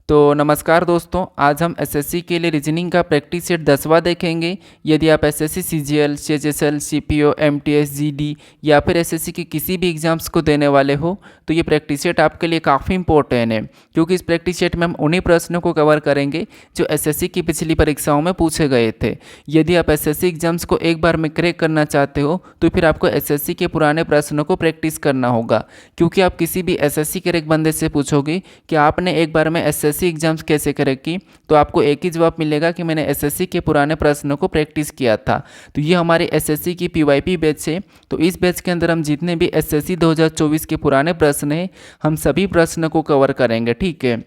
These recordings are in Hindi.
तो नमस्कार दोस्तों, आज हम एसएससी के लिए रीजनिंग का प्रैक्टिस सेट 10वां देखेंगे। यदि आप SSC CGL, CHSL, CPO, MTS, GD या फिर एसएससी की किसी भी एग्जाम्स को देने वाले हो तो ये प्रैक्टिस सेट आपके लिए काफ़ी इंपॉर्टेंट है, क्योंकि इस प्रैक्टिस सेट में हम उन्हीं प्रश्नों को कवर करेंगे जो एसएससी की पिछली परीक्षाओं में पूछे गए थे। यदि आप एसएससी एग्जाम्स को एक बार में क्रैक करना चाहते हो तो फिर आपको एसएससी के पुराने प्रश्नों को प्रैक्टिस करना होगा, क्योंकि आप किसी भी एसएससी के एक बंदे से पूछोगे कि आपने एक बार में एसएससी एग्जाम्स कैसे क्रैक की, तो आपको एक ही जवाब मिलेगा कि मैंने एसएससी के पुराने प्रश्नों को प्रैक्टिस किया था। तो ये हमारे एसएससी की पीवाईपी बैच है। तो इस बैच के अंदर हम जितने भी एसएससी 2024 के पुराने प्रश्न हैं, हम सभी प्रश्न को कवर करेंगे, ठीक है।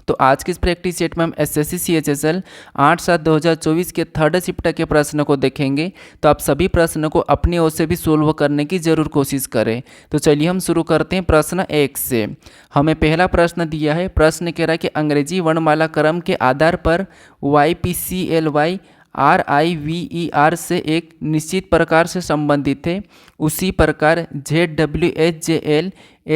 तो आज की इस प्रैक्टिस सेट में हम एसएससी सीएचएसएल 8/7/2024 के थर्ड शिफ्ट के प्रश्न को देखेंगे। तो आप सभी प्रश्नों को अपनी ओर से भी सोल्व करने की जरूर कोशिश करें। तो चलिए हम शुरू करते हैं प्रश्न 1 से। हमें पहला प्रश्न दिया है। प्रश्न कह रहा है कि अंग्रेजी वर्णमाला क्रम के आधार पर YPCLY RIVER से एक निश्चित प्रकार से संबंधित है, उसी प्रकार ZWHJL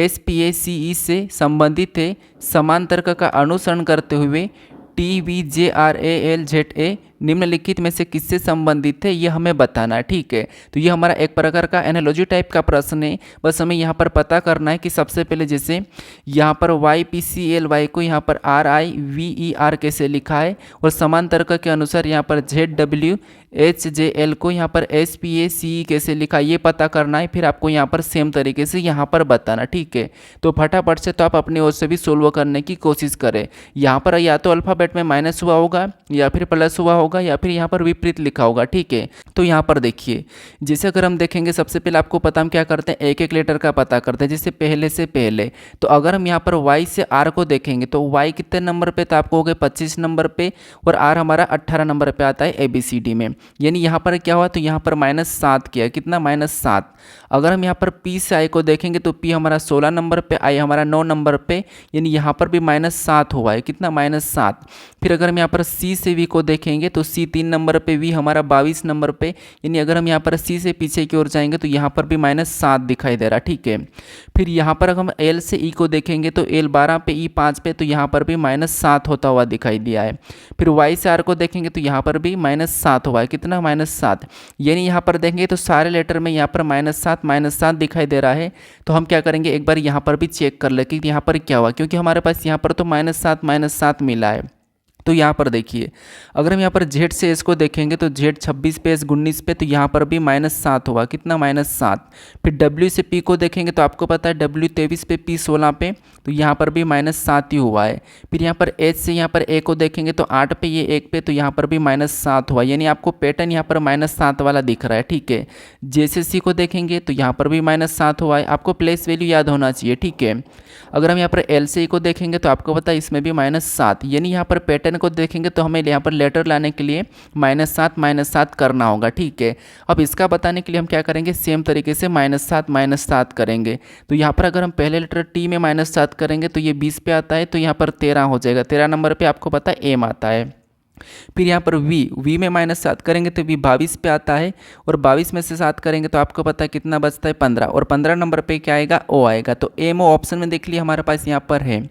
SPACE से संबंधित है। समान तर्क का अनुसरण करते हुए TVJRALZA निम्नलिखित में से किससे संबंधित है, ये हमें बताना है, ठीक है। तो ये हमारा एक प्रकार का एनालॉजी टाइप का प्रश्न है। बस हमें यहाँ पर पता करना है कि सबसे पहले जैसे यहाँ पर YPCLY को यहाँ पर RIVER कैसे लिखा है, और समान तर्क के अनुसार यहाँ पर ZWHJL को यहाँ पर SPACE कैसे लिखा है, ये पता करना है। फिर आपको यहाँ पर सेम तरीके से यहाँ पर बताना, ठीक है। तो फटाफट से तो आप अपनी ओर से भी सोल्व करने की कोशिश करें। यहाँ पर या तो अल्फ़ाबेट में माइनस हुआ होगा, या फिर प्लस हुआ होगा, या फिर यहाँ पर विपरीत लिखा होगा, ठीक है। तो यहाँ पर देखिए, जैसे अगर हम देखेंगे, सबसे पहले आपको पता हम क्या करते हैं, एक एक लेटर का पता करते हैं, जैसे पहले से पहले। तो अगर हम यहाँ पर Y से R को देखेंगे तो Y कितने नंबर पे, तो आपको हो गए 25 नंबर पे, और R हमारा 18 नंबर पे आता है ABCD में। यानी यहाँ पर क्या हुआ, तो यहाँ पर -7 किया, कितना -7। अगर हम यहाँ पर P से I को देखेंगे तो P हमारा 16 नंबर पे, I हमारा 9 नंबर पे, यानी यहाँ पर भी -7 हुआ है, कितना -7। फिर अगर हम यहाँ पर C से V को देखेंगे तो C 3 नंबर पे, V हमारा 22 नंबर पे, यानी अगर हम यहाँ पर C से पीछे की ओर जाएंगे तो यहाँ पर भी -7 दिखाई दे रहा, ठीक है। फिर यहाँ पर अगर हम L से E को देखेंगे तो L 12 पे, E 5 पे, तो यहाँ पर भी -7 होता हुआ दिखाई दिया है। फिर Y से R को देखेंगे तो यहाँ पर भी -7 हुआ है, कितना -7। यानी यहाँ पर देखेंगे तो सारे लेटर में यहाँ पर -7 दिखाई दे रहा है। तो हम क्या करेंगे, एक बार यहाँ पर भी चेक कर ले कि यहाँ पर क्या हुआ, क्योंकि हमारे पास यहाँ पर तो -7 मिला है। तो यहाँ पर देखिए, अगर हम यहाँ पर Z से S को देखेंगे तो Z 26 पे, S 19 पे, तो यहाँ पर भी -7 हुआ, कितना -7। फिर W से P को देखेंगे तो आपको पता है W 23 पे, P 16 पे, तो यहाँ पर भी -7 ही हुआ है। फिर यहाँ पर H से यहाँ पर A को देखेंगे तो 8 पे, ये 1 पे, तो यहाँ पर भी -7 हुआ। यानी आपको पैटर्न यहाँ पर -7 वाला दिख रहा है, ठीक है। J से C को देखेंगे तो यहाँ पर भी -7 हुआ है। आपको प्लेस वैल्यू याद होना चाहिए, ठीक है। अगर हम यहाँ पर L से E को देखेंगे तो आपको पता है इसमें भी -7, यानी यहाँ पर पैटर्न को देखेंगे तो हमें यहाँ पर लेटर लाने के लिए -7 करना होगा, ठीक है। अब इसका बताने के लिए हम क्या करेंगे, सेम तरीके से -7 करेंगे। तो यहाँ पर अगर हम पहले लेटर T में -7 करेंगे तो ये 20 पे आता है, तो यहाँ पर 13 हो जाएगा। 13 नंबर पे आपको पता है M आता है। फिर यहाँ पर V में -7 करेंगे तो V 22 पे आता है, और 22 में से 7 करेंगे तो आपको पता है कितना बचता है 15, और 15 नंबर पे क्या आएगा, O आएगा। तो M O ऑप्शन में देख लिया हमारे पास यहाँ पर है।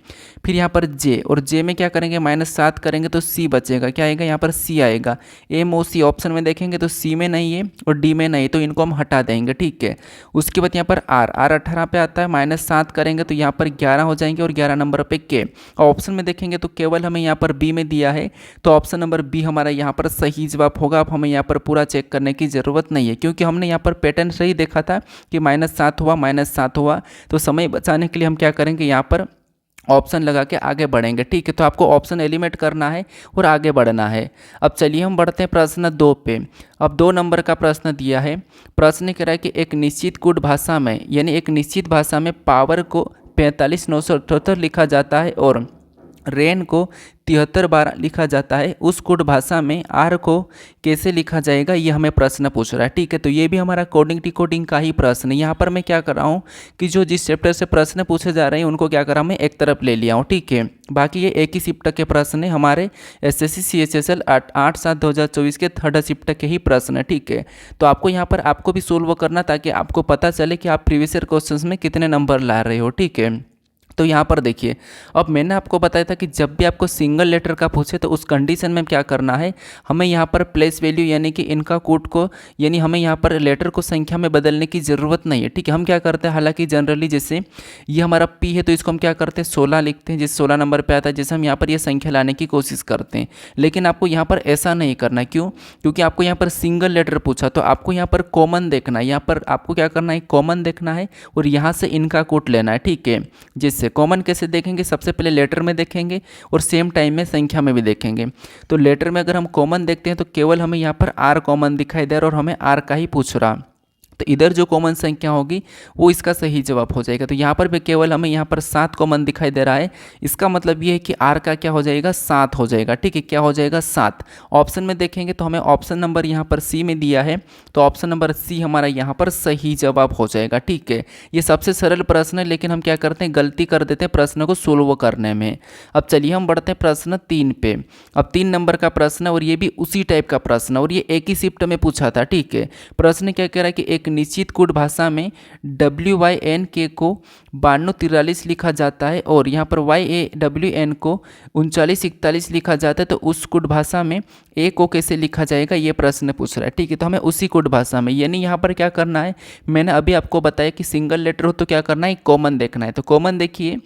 फिर यहाँ पर J, और J में क्या करेंगे, -7 करेंगे तो C बचेगा, क्या आएगा, यहाँ पर C आएगा। M O C ऑप्शन में देखेंगे तो C में नहीं है और D में नहीं, तो इनको हम हटा देंगे, ठीक है। उसके बाद यहाँ पर R 18 पे आता है, -7 करेंगे तो यहाँ पर 11 हो जाएंगे, और 11 नंबर पे K। ऑप्शन में देखेंगे तो केवल हमें यहाँ पर B में दिया है, तो ऑप्शन नंबर बी हमारा यहाँ पर सही जवाब होगा। अब हमें यहाँ पर पूरा चेक करने की ज़रूरत नहीं है, क्योंकि हमने यहाँ पर पैटर्न सही देखा था कि -7 हुआ। तो समय बचाने के लिए हम क्या करेंगे, यहाँ पर ऑप्शन लगा के आगे बढ़ेंगे, ठीक है। तो आपको ऑप्शन एलिमिनेट करना है और आगे बढ़ना है। अब चलिए हम बढ़ते हैं प्रश्न 2 पे। अब 2 नंबर का प्रश्न दिया है। प्रश्न कह रहा है कि एक निश्चित कोड भाषा में, यानी एक निश्चित भाषा में पावर को 45,978 लिखा जाता है और रेन को 73 बार लिखा जाता है। उस कोड भाषा में आर को कैसे लिखा जाएगा, ये हमें प्रश्न पूछ रहा है, ठीक है। तो ये भी हमारा कोडिंग डिकोडिंग का ही प्रश्न है। यहाँ पर मैं क्या कर रहा हूँ कि जो जिस चैप्टर से प्रश्न पूछे जा रहे हैं उनको क्या कर रहा हूँ, मैं एक तरफ ले लिया हूँ, ठीक है। बाकी ये एक ही शिफ्ट के प्रश्न है, हमारे एसएससी सीएचएसएल 8/7/2024 के थर्ड शिफ्ट के ही प्रश्न है, ठीक है। तो आपको यहाँ पर आपको भी सोल्व करना, ताकि आपको पता चले कि आप प्रीवियस ईयर क्वेश्चंस में कितने नंबर ला रहे हो, ठीक है। तो यहाँ पर देखिए, अब मैंने आपको बताया था कि जब भी आपको सिंगल लेटर का पूछे तो उस कंडीशन में क्या करना है, हमें यहाँ पर प्लेस वैल्यू यानी कि इनका कोड को, यानी हमें यहाँ पर लेटर को संख्या में बदलने की ज़रूरत नहीं है। ठीक है, हम क्या करते हैं, हालांकि जनरली जैसे ये हमारा P है तो इसको हम क्या करते हैं 16 लिखते हैं, जैसे 16 नंबर पे आता है, जैसे हम यहाँ पर ये संख्या लाने की कोशिश करते हैं। लेकिन आपको यहाँ पर ऐसा नहीं करना, क्यों? क्योंकि आपको यहाँ पर सिंगल लेटर पूछा तो आपको यहाँ पर कॉमन देखना है। यहाँ पर आपको क्या करना है, कॉमन देखना है और यहाँ से इनका कोड लेना है। ठीक है, जिससे कॉमन कैसे देखेंगे, सबसे पहले लेटर में देखेंगे और सेम टाइम में संख्या में भी देखेंगे। तो लेटर में अगर हम कॉमन देखते हैं तो केवल हमें यहाँ पर R कॉमन दिखाई दे रहा और हमें R का ही पूछ रहा, तो इधर जो कॉमन संख्या होगी वो इसका सही जवाब हो जाएगा। तो यहाँ पर भी केवल हमें यहाँ पर 7 कॉमन दिखाई दे रहा है, इसका मतलब ये है कि R का क्या हो जाएगा, 7 हो जाएगा। ठीक है, क्या हो जाएगा, 7। ऑप्शन में देखेंगे तो हमें ऑप्शन नंबर यहाँ पर C में दिया है, तो ऑप्शन नंबर C हमारा यहाँ पर सही जवाब हो जाएगा। ठीक है, ये सबसे सरल प्रश्न है, लेकिन हम क्या करते हैं, गलती कर देते हैं प्रश्न को सोल्व करने में। अब चलिए हम बढ़ते हैं प्रश्न 3 पे। अब 3 नंबर का प्रश्न और ये भी उसी टाइप का प्रश्न और ये एक ही शिफ्ट में पूछा था। ठीक है, प्रश्न क्या कह रहा है कि एक निश्चित कोड भाषा में WYNK को 9243 लिखा जाता है और यहाँ पर YAWN को 3941 लिखा जाता है, तो उस कोड भाषा में A को कैसे लिखा जाएगा, ये प्रश्न पूछ रहा है। ठीक है, तो हमें उसी कोड भाषा में, यानी यहाँ पर क्या करना है, मैंने अभी आपको बताया कि सिंगल लेटर हो तो क्या करना है, कॉमन देखना है। तो कॉमन देखिए,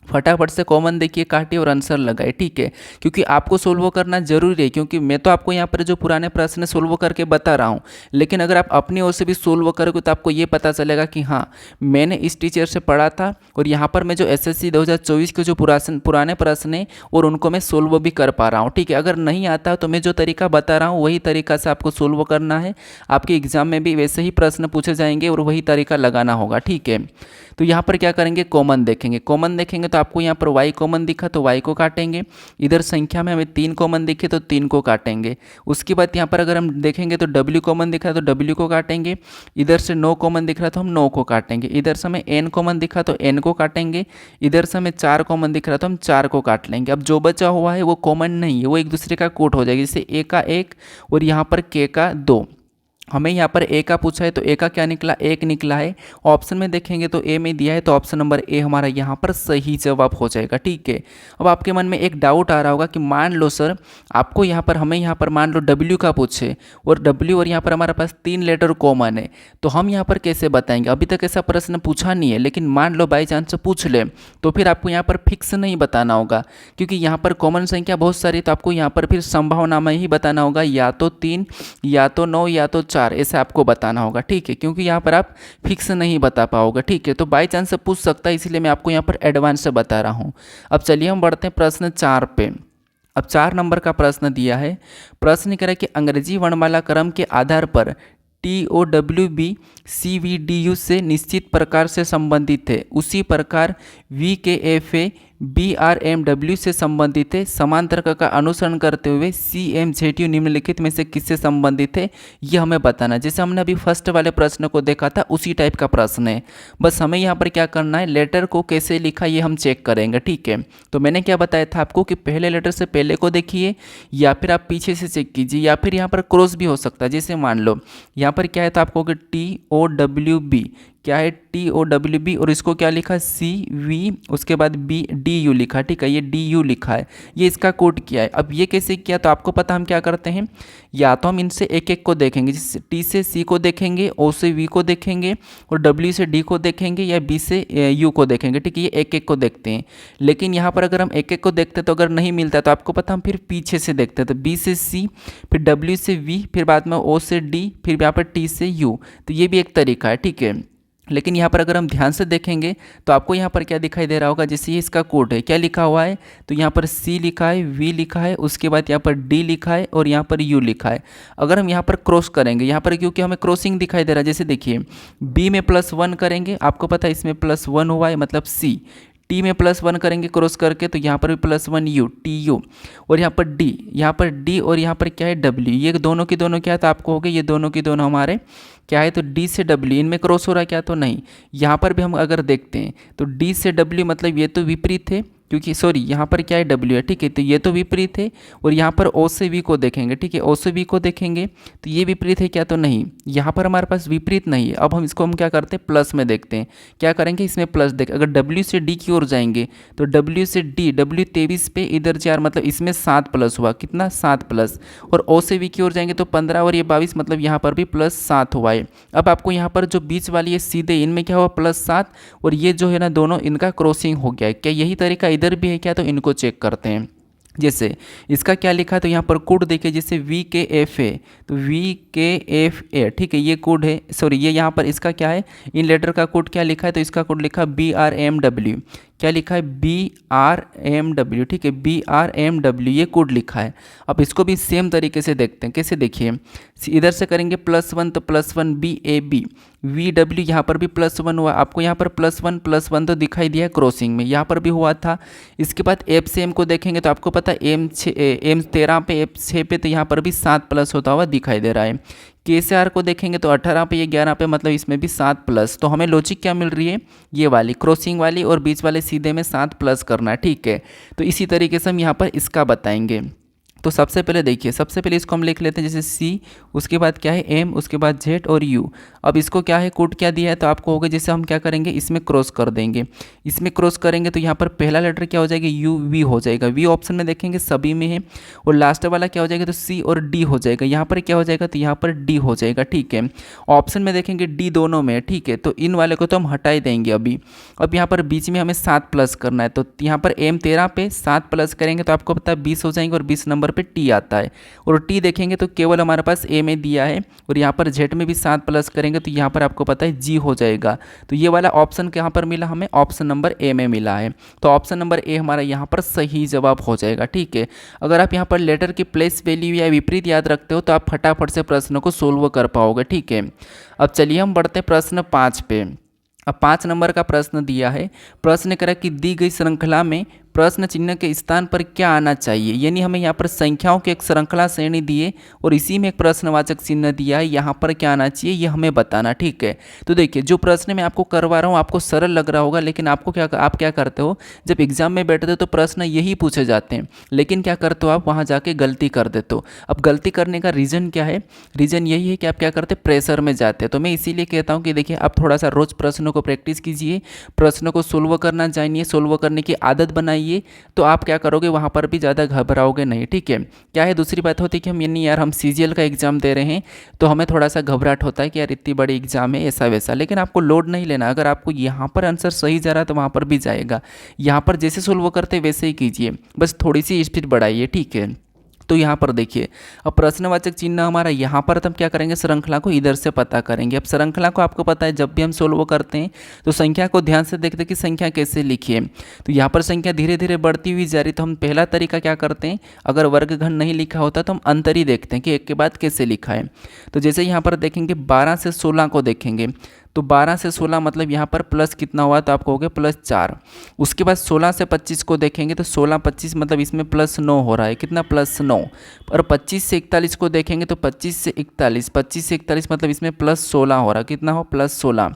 फटाफट से कॉमन देखिए, काटिए और आंसर लगाए। ठीक है, क्योंकि आपको सोल्व करना जरूरी है, क्योंकि मैं तो आपको यहाँ पर जो पुराने प्रश्न सोल्व करके बता रहा हूँ, लेकिन अगर आप अपनी ओर से भी सोल्व करोगे तो आपको ये पता चलेगा कि हाँ, मैंने इस टीचर से पढ़ा था और यहाँ पर मैं जो SSC 2024 के जो पुराने प्रश्न हैं और उनको मैं सोल्व भी कर पा रहा हूँ। ठीक है, अगर नहीं आता तो मैं जो तरीका बता रहा हूँ वही तरीका से आपको सोल्व करना है। आपके एग्जाम में भी वैसे ही प्रश्न पूछे जाएंगे और वही तरीका लगाना होगा। ठीक है, तो यहाँ पर क्या करेंगे, कॉमन देखेंगे। कॉमन देखेंगे तो आपको यहाँ पर Y कॉमन दिखा तो Y को काटेंगे, इधर संख्या में हमें 3 कॉमन दिखे तो 3 को काटेंगे। उसके बाद यहाँ पर अगर हम देखेंगे तो W कॉमन दिखा तो W को काटेंगे, इधर से 9 कॉमन दिख रहा तो हम 9 को काटेंगे, इधर से हमें N कॉमन दिखा तो N को काटेंगे, इधर से हमें 4 कॉमन दिख रहा तो हम 4 को काट लेंगे। अब जो बचा हुआ है वो कॉमन नहीं है, वो एक दूसरे का कोट हो जाएगा, जैसे A का 1 और यहाँ पर K का 2। हमें यहाँ पर A का पूछा है तो A का क्या निकला, 1 निकला है। ऑप्शन में देखेंगे तो A में दिया है तो ऑप्शन नंबर A हमारा यहाँ पर सही जवाब हो जाएगा। ठीक है, अब आपके मन में एक डाउट आ रहा होगा कि मान लो सर आपको यहाँ पर, हमें यहाँ पर मान लो W का पूछे और W और यहाँ पर हमारे पास 3 लेटर कॉमन है, तो हम यहाँ पर कैसे बताएंगे। अभी तक ऐसा प्रश्न पूछा नहीं है, लेकिन मान लो बाई चांस पूछ ले तो फिर आपको यहाँ पर फिक्स नहीं बताना होगा, क्योंकि यहाँ पर कॉमन संख्या बहुत सारी, तो आपको यहाँ पर फिर संभावना में ही बताना होगा, या तो 3 या तो 9 या तो 4, ऐसे आपको बताना होगा। ठीक है, क्योंकि यहाँ पर आप फिक्स नहीं बता पाओगे। ठीक है, तो बाई चांस से पूछ सकता है, इसलिए मैं आपको यहाँ पर एडवांस से बता रहा हूँ। अब चलिए हम बढ़ते हैं प्रश्न 4 पे। अब 4 नंबर का प्रश्न दिया है, प्रश्न कह रहा है कि अंग्रेजी वर्णमाला क्रम के आधार पर TOWB CVDU से निश्चित प्रकार से संबंधित है, उसी प्रकार VKFA BRMW से संबंधित है, समांतर का अनुसरण करते हुए CMZU निम्नलिखित में से किससे संबंधित है, ये हमें बताना। जैसे हमने अभी फर्स्ट वाले प्रश्न को देखा था उसी टाइप का प्रश्न है, बस हमें यहाँ पर क्या करना है, लेटर को कैसे लिखा ये हम चेक करेंगे। ठीक है, तो मैंने क्या बताया था आपको कि पहले लेटर से पहले को देखिए या फिर आप पीछे से चेक कीजिए, या फिर यहाँ पर क्रॉस भी हो सकता है। जैसे मान लो यहाँ पर क्या है तो आपको TOWB क्या है, TOWB और इसको क्या लिखा है CV, उसके बाद DU लिखा। ठीक है, ये DU लिखा है, ये इसका कोड किया है। अब ये कैसे किया, तो आपको पता हम क्या करते हैं, या तो हम इनसे एक एक को देखेंगे, जैसे T से C को देखेंगे, O से V को देखेंगे और W से D को देखेंगे, या B से U को देखेंगे। ठीक है, ये एक एक को देखते हैं। लेकिन यहाँ पर अगर हम एक एक को देखते तो अगर नहीं मिलता तो आपको पता हम फिर पीछे से देखते हैं, तो B से C, फिर W से V, फिर बाद में O से D, फिर यहाँ पर T से U। तो ये भी एक तरीका है। ठीक है, लेकिन यहाँ पर अगर हम ध्यान से देखेंगे तो आपको यहाँ पर क्या दिखाई दे रहा होगा, जैसे ये इसका कोड है, क्या लिखा हुआ है, तो यहाँ पर C लिखा है, V लिखा है, उसके बाद यहाँ पर D लिखा है और यहाँ पर U लिखा है। अगर हम यहाँ पर क्रॉस करेंगे, यहाँ पर क्योंकि हमें क्रॉसिंग दिखाई दे रहा है, जैसे देखिए B में +1 करेंगे, आपको पता है इसमें +1 हुआ है मतलब C, T में +1 करेंगे क्रॉस करके तो यहाँ पर भी +1 U TU, और यहाँ पर D, यहाँ पर D और यहाँ पर क्या है W, ये दोनों की दोनों क्या है, तो आपको हो गए ये दोनों की दोनों हमारे क्या है, तो D से W, इनमें क्रॉस हो रहा है क्या, तो नहीं। यहाँ पर भी हम अगर देखते हैं तो D से W मतलब ये तो विपरीत है, क्योंकि सॉरी यहाँ पर क्या है डब्ल्यू है, ठीक है। तो ये तो विपरीत है, और यहाँ पर ओ से वी को देखेंगे, ठीक है, ओ से वी को देखेंगे तो ये विपरीत है क्या, तो नहीं, यहाँ पर हमारे पास विपरीत नहीं है। अब हम इसको हम क्या करते हैं, प्लस में देखते हैं, क्या करेंगे इसमें प्लस देख, अगर डब्ल्यू से डी की ओर जाएंगे तो डब्ल्यू से डी, डब्ल्यू 23 पे इधर 4, मतलब इसमें 7 प्लस हुआ, कितना 7 प्लस, और ओ से वी की ओर जाएंगे तो 15 और ये 22, मतलब यहाँ पर भी +7 हुआ है। अब आपको यहाँ पर जो बीच वाली है सीधे इनमें क्या हुआ +7, और ये जो है ना दोनों इनका क्रॉसिंग हो गया है। क्या यही तरीका इधर भी है क्या, तो इनको चेक करते हैं। जैसे इसका क्या लिखा है, तो यहाँ पर कोड देखिए, जैसे VKFA, तो VKFA, ठीक है, ये कोड है, सॉरी ये यहाँ पर इसका क्या है, इन लेटर का कोड क्या लिखा है, तो इसका कोड लिखा BRMW, क्या लिखा है BRMW, ठीक है, BRMW ये कोड लिखा है। अब इसको भी सेम तरीके से देखते हैं, कैसे देखिए, इधर से करेंगे +1 तो +1 BAB, VW यहाँ पर भी +1 हुआ, आपको यहाँ पर +1 तो दिखाई दिया है क्रॉसिंग में, यहाँ पर भी हुआ था। इसके बाद F से M को देखेंगे तो आपको पता है M13 पे F6 पे, तो यहाँ पर भी 7 प्लस होता हुआ दिखाई दे रहा है। K से R को देखेंगे तो 18 पे, ये 11 पे, मतलब इसमें भी 7 प्लस। तो हमें लॉजिक क्या मिल रही है, ये वाली क्रॉसिंग वाली, और बीच वाले सीधे में 7 प्लस करना है, ठीक है। तो इसी तरीके से हम यहाँ पर इसका बताएंगे। तो सबसे पहले देखिए, सबसे पहले इसको हम लिख लेते हैं, जैसे C, उसके बाद क्या है M, उसके बाद Z और U। अब इसको क्या है, कोड क्या दिया है, तो आपको होगा, जैसे हम क्या करेंगे, इसमें क्रॉस कर देंगे, इसमें क्रॉस करेंगे तो यहाँ पर पहला लेटर क्या हो जाएगा, UV हो जाएगा, V ऑप्शन में देखेंगे सभी में है, और लास्ट वाला क्या हो जाएगा, तो C और D हो जाएगा, यहाँ पर क्या हो जाएगा, तो यहाँ पर D हो जाएगा, ठीक है। ऑप्शन में देखेंगे D दोनों में है, ठीक है, तो इन वाले को तो हम हटा ही देंगे अभी। अब यहाँ पर बीच में हमें 7 प्लस करना है, तो यहाँ पर M13 पे 7 प्लस करेंगे तो आपको पता है 20 हो जाएंगे, और 20 नंबर पर T आता है, और T देखेंगे तो केवल हमारे पास A में दिया है, और यहाँ पर Z में भी 7 प्लस करेंगे तो यहाँ पर आपको पता है G हो जाएगा। तो ये वाला ऑप्शन कहाँ पर मिला हमें, ऑप्शन नंबर A में मिला है, तो ऑप्शन नंबर A हमारा यहाँ पर सही जवाब हो जाएगा, ठीक है। अगर आप यहाँ पर लेटर की प्लेस वैल्यू या विपरीत याद रखते हो तो आप फटाफट से प्रश्न को सोल्व कर पाओगे, ठीक है। अब चलिए हम बढ़ते हैं प्रश्न 5 पे। अब 5 नंबर का प्रश्न दिया है, प्रश्न करा कि दी गई श्रृंखला में प्रश्न चिन्ह के स्थान पर क्या आना चाहिए, यानी हमें यहाँ पर संख्याओं की एक श्रृंखला श्रेणी दिए और इसी में एक प्रश्नवाचक चिन्ह दिया है, यहाँ पर क्या आना चाहिए ये हमें बताना, ठीक है। तो देखिए जो प्रश्न मैं आपको करवा रहा हूँ आपको सरल लग रहा होगा, लेकिन आपको आप क्या करते हो, जब एग्जाम में बैठते हो तो प्रश्न यही पूछे जाते हैं, लेकिन क्या करते हो आप वहाँ जाके गलती कर देते हो। अब गलती करने का रीज़न क्या है, रीज़न यही है कि आप क्या करते प्रेशर में जाते हैं। तो मैं इसीलिए कहता हूँ कि देखिए आप थोड़ा सा रोज़ प्रश्नों को प्रैक्टिस कीजिए, प्रश्नों को सोल्व करना जानिए, सोल्व करने की आदत बनाइए, तो आप क्या करोगे वहाँ पर भी ज़्यादा घबराओगे नहीं, ठीक है। क्या है दूसरी बात होती है कि हम यानी यार हम CGL का एग्ज़ाम दे रहे हैं तो हमें थोड़ा सा घबराहट होता है कि यार इतनी बड़ी एग्ज़ाम है ऐसा वैसा, लेकिन आपको लोड नहीं लेना। अगर आपको यहाँ पर आंसर सही जा रहा है तो वहाँ पर भी जाएगा, यहाँ पर जैसे सोल्व करते वैसे ही कीजिए, बस थोड़ी सी स्पीड बढ़ाइए, ठीक है। तो यहाँ पर देखिए अब प्रश्नवाचक चिन्ह हमारा यहाँ पर हम क्या करेंगे, श्रृंखला को इधर से पता करेंगे। अब श्रृंखला को आपको पता है जब भी हम सोल्व करते हैं तो संख्या को ध्यान से देखते हैं कि संख्या कैसे लिखिए। तो यहाँ पर संख्या धीरे धीरे बढ़ती हुई जा रही, तो हम पहला तरीका क्या करते हैं, अगर वर्गखंड नहीं लिखा होता तो हम अंतर ही देखते हैं कि एक के बाद कैसे लिखा है। तो जैसे यहाँ पर देखेंगे 12 से 16 को देखेंगे तो 12 से 16 मतलब यहाँ पर प्लस कितना हुआ, तो आप कहोगे +4। उसके बाद 16 से 25 को देखेंगे तो 16 25 मतलब इसमें +9 हो रहा है, कितना +9। और 25 से 41 को देखेंगे तो 25 से 41 मतलब इसमें +16 हो रहा है, कितना हो +16।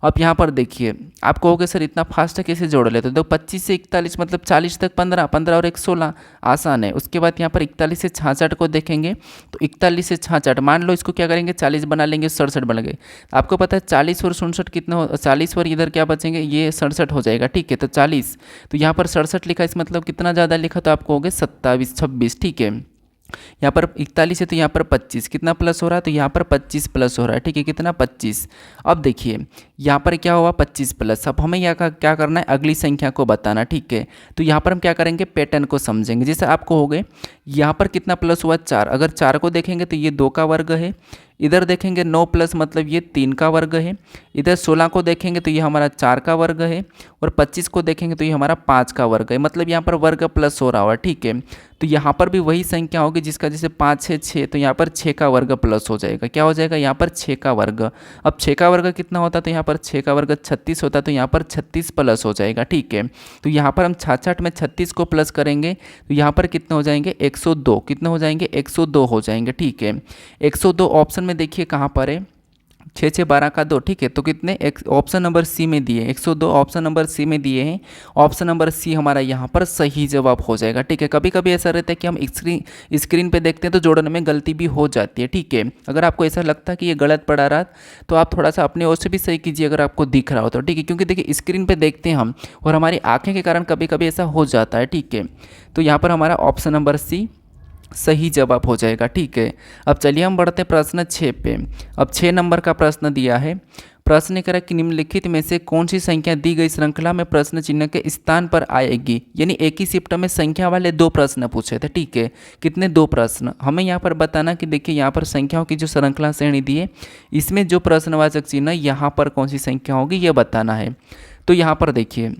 अब यहाँ पर देखिए आप कहोगे सर इतना फास्ट कैसे जोड़ लेते हो, तो 25 से 41 मतलब 40 तक 15, 15 और 1 16, आसान है। उसके बाद यहाँ पर 41 से 66 को देखेंगे तो 41 से 66 मान लो इसको क्या करेंगे 40 बना लेंगे, 67 बन गए। आपको पता है 40 और 67 कितना हो, 40 और इधर क्या बचेंगे, ये 67 हो जाएगा, ठीक है। तो 40 तो यहाँ पर 67 लिखा, इस मतलब कितना ज़्यादा लिखा, तो आपको हो गए 27 26, ठीक है। यहाँ पर 41 है तो यहाँ पर 25 कितना प्लस हो रहा है, तो यहाँ पर 25 प्लस हो रहा है, ठीक है, कितना 25। अब देखिए यहाँ पर क्या हुआ 25 प्लस। अब हमें यहाँ का क्या करना है, अगली संख्या को बताना, ठीक है। तो यहाँ पर हम क्या करेंगे, पैटर्न को समझेंगे। जैसे आपको हो गए यहाँ पर कितना प्लस हुआ 4, अगर 4 को देखेंगे तो ये 2 का वर्ग है, इधर देखेंगे 9 प्लस मतलब ये 3 का वर्ग है, इधर 16 को देखेंगे तो ये हमारा 4 का वर्ग है, और 25 को देखेंगे तो ये हमारा 5 का वर्ग है, मतलब यहाँ पर वर्ग प्लस हो रहा हुआ, ठीक है। तो यहाँ पर भी वही संख्या होगी जिसका जैसे 5 है 6, तो यहाँ पर 6 का वर्ग प्लस हो जाएगा, क्या हो जाएगा यहाँ पर 6 का वर्ग। अब 6 का वर्ग कितना होता है, तो यहाँ पर 6 का वर्ग 36 होता है, तो यहाँ पर 36 प्लस हो जाएगा, ठीक है। तो यहाँ पर हम 66 में 36 को प्लस करेंगे तो यहाँ पर कितने हो जाएंगे 102, कितने हो जाएंगे 102 हो जाएंगे, ठीक है। 102 ऑप्शन में देखिए कहाँ पर है, 6 6 12 का 2, ठीक है। तो कितने, एक ऑप्शन नंबर सी में दिए 102, ऑप्शन नंबर सी में दिए हैं। ऑप्शन नंबर सी हमारा यहाँ पर सही जवाब हो जाएगा, ठीक है। कभी कभी ऐसा रहता है कि हम स्क्रीन पे देखते हैं तो जोड़ने में गलती भी हो जाती है, ठीक है। अगर आपको ऐसा लगता है कि ये गलत पड़ा रहा तो आप थोड़ा सा अपने ओर से भी सही कीजिए अगर आपको दिख रहा हो तो, ठीक है। क्योंकि देखिए स्क्रीन पे देखते हैं हम और हमारी आंखें के कारण कभी कभी ऐसा हो जाता है, ठीक है। तो यहाँ पर हमारा ऑप्शन नंबर सी सही जवाब हो जाएगा, ठीक है। अब चलिए हम बढ़ते हैं प्रश्न 6 पे। अब 6 नंबर का प्रश्न दिया है। प्रश्न कह रहा है कि निम्नलिखित में से कौन सी संख्या दी गई श्रृंखला में प्रश्न चिन्ह के स्थान पर आएगी। यानी एक ही शिफ्ट में संख्या वाले 2 प्रश्न पूछे थे, ठीक है। कितने, 2 प्रश्न। हमें यहाँ पर बताना कि देखिए यहाँ पर संख्याओं की जो श्रृंखला श्रेणी दी है इसमें जो प्रश्नवाचक चिन्ह यहाँ पर कौन सी संख्या होगी ये बताना है। तो यहाँ पर देखिए,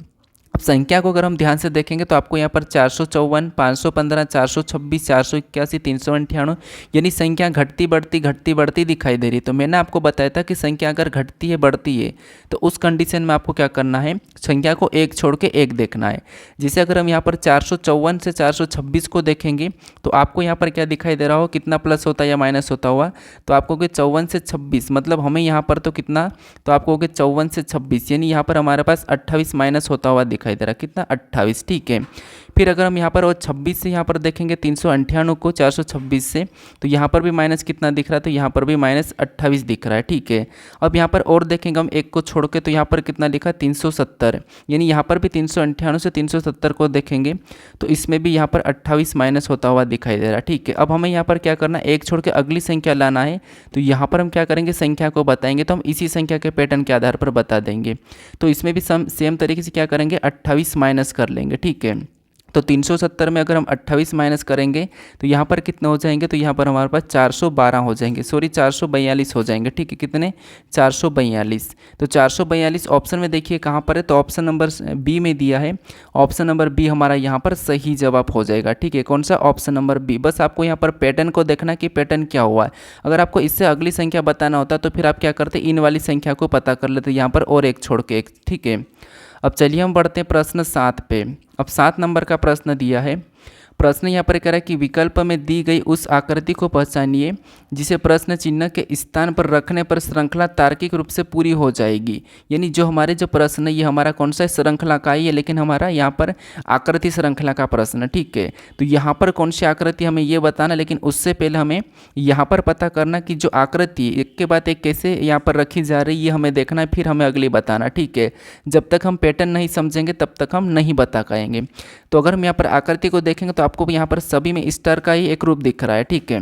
अब संख्या को अगर हम ध्यान से देखेंगे तो आपको यहाँ पर 454, 515, 426, 481, 398 यानी संख्या घटती बढ़ती दिखाई दे रही। तो मैंने आपको बताया था कि संख्या अगर घटती है बढ़ती है तो उस कंडीशन में आपको क्या करना है, संख्या को एक छोड़ के एक देखना है। जैसे अगर हम यहाँ पर 454 से 426 को देखेंगे तो आपको यहाँ पर क्या दिखाई दे रहा हो, कितना प्लस होता है या माइनस होता हुआ। तो आपको होगा 54 से 26, मतलब हमें यहाँ पर तो कितना, तो आपको होगा 54 से 26 यानी यहाँ पर हमारे पास 28 माइनस होता हुआ दिखाई दे रहा है, कितना 28, ठीक है। फिर अगर हम यहाँ पर और 26 से यहाँ पर देखेंगे 398 को 426 से, तो यहाँ पर भी माइनस कितना दिख रहा है, तो यहाँ पर भी माइनस 28 दिख रहा है, ठीक है। अब यहाँ पर और देखेंगे हम एक को छोड़ के तो यहाँ पर कितना लिखा 370, यानी यहाँ पर भी 398 से 370 को देखेंगे तो इसमें भी यहाँ पर 28 माइनस होता हुआ दिखाई दे रहा है, ठीक है। अब हमें यहाँ पर क्या करना है, एक छोड़ के अगली संख्या लाना है। तो यहाँ पर हम क्या करेंगे, संख्या को बताएंगे तो हम इसी संख्या के पैटर्न के आधार पर बता देंगे। तो इसमें भी सेम तरीके से क्या करेंगे, 28 माइनस कर लेंगे, ठीक है। तो 370 में अगर हम 28 माइनस करेंगे तो यहाँ पर कितने हो जाएंगे, तो यहाँ पर हमारे पास 412 हो जाएंगे, सॉरी 442 हो जाएंगे, ठीक है। कितने, 442। तो 442 ऑप्शन में देखिए कहाँ पर है, तो ऑप्शन नंबर बी में दिया है। ऑप्शन नंबर बी हमारा यहाँ पर सही जवाब हो जाएगा, ठीक है। कौन सा, ऑप्शन नंबर बी। बस आपको यहाँ पर पैटर्न को देखना कि पैटर्न क्या हुआ है। अगर आपको इससे अगली संख्या बताना होता तो फिर आप क्या करते, इन वाली संख्या को पता कर लेते यहाँ पर और एक छोड़ के एक, ठीक है। अब चलिए हम बढ़ते हैं प्रश्न 7 पे। अब 7 नंबर का प्रश्न दिया है। प्रश्न यहाँ पर कह रहा है कि विकल्प में दी गई उस आकृति को पहचानिए जिसे प्रश्न चिन्ह के स्थान पर रखने पर श्रृंखला तार्किक रूप से पूरी हो जाएगी। यानी जो हमारे जो प्रश्न है ये हमारा कौन सा श्रृंखला का ही है, लेकिन हमारा यहाँ पर आकृति श्रृंखला का प्रश्न, ठीक है। तो यहाँ पर कौन सी आकृति हमें ये बताना, लेकिन उससे पहले हमें यहाँ पर पता करना कि जो आकृति एक के बाद एक कैसे यहाँ पर रखी जा रही है ये हमें देखना है, फिर हमें अगली बताना, ठीक है। जब तक हम पैटर्न नहीं समझेंगे तब तक हम नहीं बता पाएंगे। तो अगर हम यहाँ पर आकृति को देखेंगे तो आपको यहाँ पर सभी में स्टार का ही एक रूप दिख रहा है, ठीक है।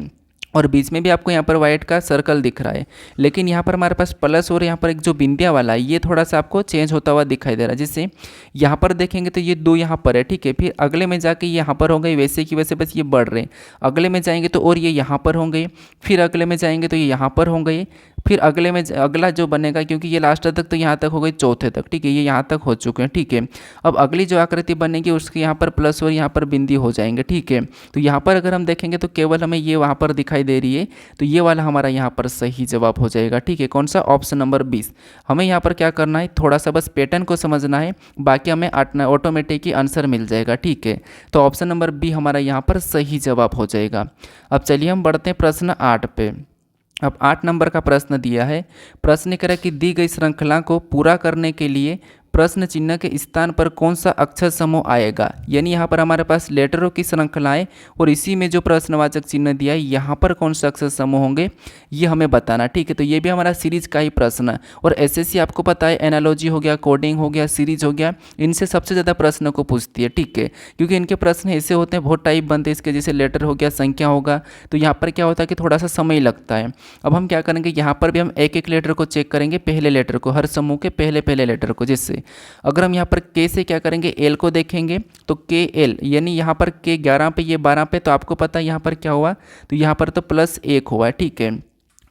और बीच में भी आपको यहाँ पर वाइट का सर्कल दिख रहा है, लेकिन यहाँ पर हमारे पास प्लस और यहाँ पर एक जो बिंदिया वाला है ये थोड़ा सा आपको चेंज होता हुआ दिखाई दे रहा है। जैसे यहाँ पर देखेंगे तो ये 2 यहाँ पर है, ठीक है। फिर अगले में जाके यहाँ पर होंगे, वैसे की वैसे बस ये बढ़ रहे हैं। अगले में जाएंगे तो और ये यहाँ पर होंगे, फिर अगले में जाएंगे तो ये यहाँ पर होंगे, फिर अगले में अगला जो बनेगा, क्योंकि ये लास्ट तक तो यहाँ तक हो गई, चौथे तक, ठीक है। ये यहाँ तक हो चुके हैं, ठीक है। अब अगली जो आकृति बनेगी उसके यहाँ पर प्लस और यहाँ पर बिंदी हो जाएंगे, ठीक है। तो यहाँ पर अगर हम देखेंगे तो केवल हमें ये वहाँ पर दिखाई दे रही है, तो ये वाला हमारा यहाँ पर सही जवाब हो जाएगा, ठीक है। कौन सा, ऑप्शन नंबर 20। हमें यहाँ पर क्या करना है, थोड़ा सा बस पैटर्न को समझना है, बाकी हमें ऑटोमेटिक ही आंसर मिल जाएगा, ठीक है। तो ऑप्शन नंबर बी हमारा यहाँ पर सही जवाब हो जाएगा। अब चलिए हम बढ़ते हैं प्रश्न 8 पे। अब 8 नंबर का प्रश्न दिया है। प्रश्न कह रहा है कि दी गई श्रृंखला को पूरा करने के लिए प्रश्न चिन्ह के स्थान पर कौन सा अक्षर समूह आएगा। यानी यहाँ पर हमारे पास लेटरों की श्रृंखला है और इसी में जो प्रश्नवाचक चिन्ह दिया है यहाँ पर कौन सा अक्षर समूह होंगे ये हमें बताना, ठीक है। तो ये भी हमारा सीरीज का ही प्रश्न है और एसएससी आपको पता है एनालॉजी हो गया, कोडिंग हो गया, सीरीज हो गया, इनसे सबसे ज़्यादा प्रश्नों को पूछती है, ठीक है। क्योंकि इनके प्रश्न ऐसे होते हैं, बहुत टाइप बनते हैं इसके, जैसे लेटर हो गया, संख्या होगा, तो यहाँ पर क्या होता है कि थोड़ा सा समय लगता है। अब हम क्या करेंगे, यहाँ पर भी हम एक एक लेटर को चेक करेंगे, पहले लेटर को, हर समूह के पहले लेटर को। जैसे अगर हम यहाँ पर के से क्या करेंगे, एल को देखेंगे तो के एल, यानी यहाँ पर के 11 पे ये 12 पे, तो आपको पता है यहाँ पर क्या हुआ, तो यहाँ पर तो +1 हुआ है, ठीक है।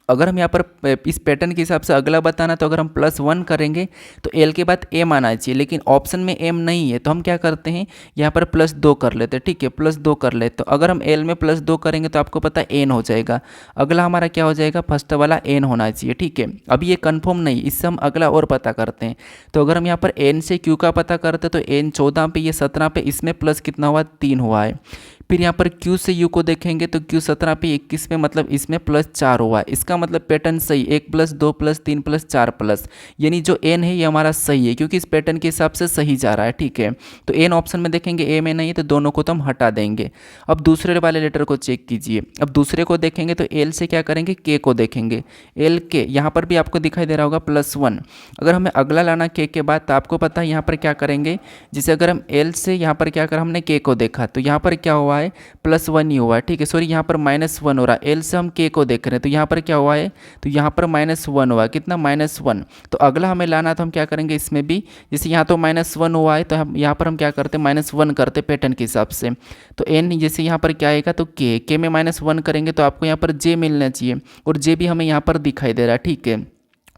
अगर हम यहाँ पर इस पैटर्न के हिसाब से अगला बताना, तो अगर हम +1 करेंगे तो एल के बाद एम आना चाहिए, लेकिन ऑप्शन में एम नहीं है, तो हम क्या करते हैं यहाँ पर +2 कर लेते हैं, ठीक है, +2 कर लेते। तो अगर हम एल में +2 करेंगे तो आपको पता है एन हो जाएगा, अगला हमारा क्या हो जाएगा, फर्स्ट वाला एन होना चाहिए, ठीक है। अभी ये कन्फर्म नहीं, इससे हम अगला और पता करते हैं। तो अगर हम यहाँ पर एन से क्यू का पता करते हैं तो एन 14 पे, ये 17 पे, इसमें प्लस कितना हुआ, 3 हुआ है। फिर यहाँ पर Q से U को देखेंगे तो Q 17 पे 21 में मतलब इसमें +4 हुआ है। इसका मतलब पैटर्न सही, 1 + 2 + 3 + 4 प्लस, यानी जो N है ये हमारा सही है क्योंकि इस पैटर्न के हिसाब से सही जा रहा है। ठीक है, तो N ऑप्शन में देखेंगे, A में नहीं है तो दोनों को तो हम हटा देंगे। अब दूसरे वाले लेटर को चेक कीजिए। अब दूसरे को देखेंगे तो L से क्या करेंगे, K को देखेंगे। L K यहाँ पर भी आपको दिखाई दे रहा होगा +1। अगर हमें अगला लाना K के बाद तो आपको पता है यहाँ पर क्या करेंगे, जैसे अगर हम L से यहाँ पर क्या कर हमने K को देखा तो यहाँ पर क्या हुआ है, +1 ही हुआ है। ठीक है, सॉरी यहाँ पर -1 हो रहा है। L से हम K को देख रहे हैं तो यहाँ पर क्या हुआ है, तो यहाँ पर -1 हुआ है। कितना, -1। तो अगला हमें लाना तो हम क्या करेंगे इसमें भी, जैसे यहाँ तो -1 हुआ है तो हम यहाँ पर हम क्या करते हैं, -1 करते पैटर्न के हिसाब से। तो N जैसे यहाँ पर क्या आएगा तो K में -1 करेंगे तो आपको यहाँ पर J मिलना चाहिए और J भी हमें यहाँ पर दिखाई दे रहा है। ठीक है,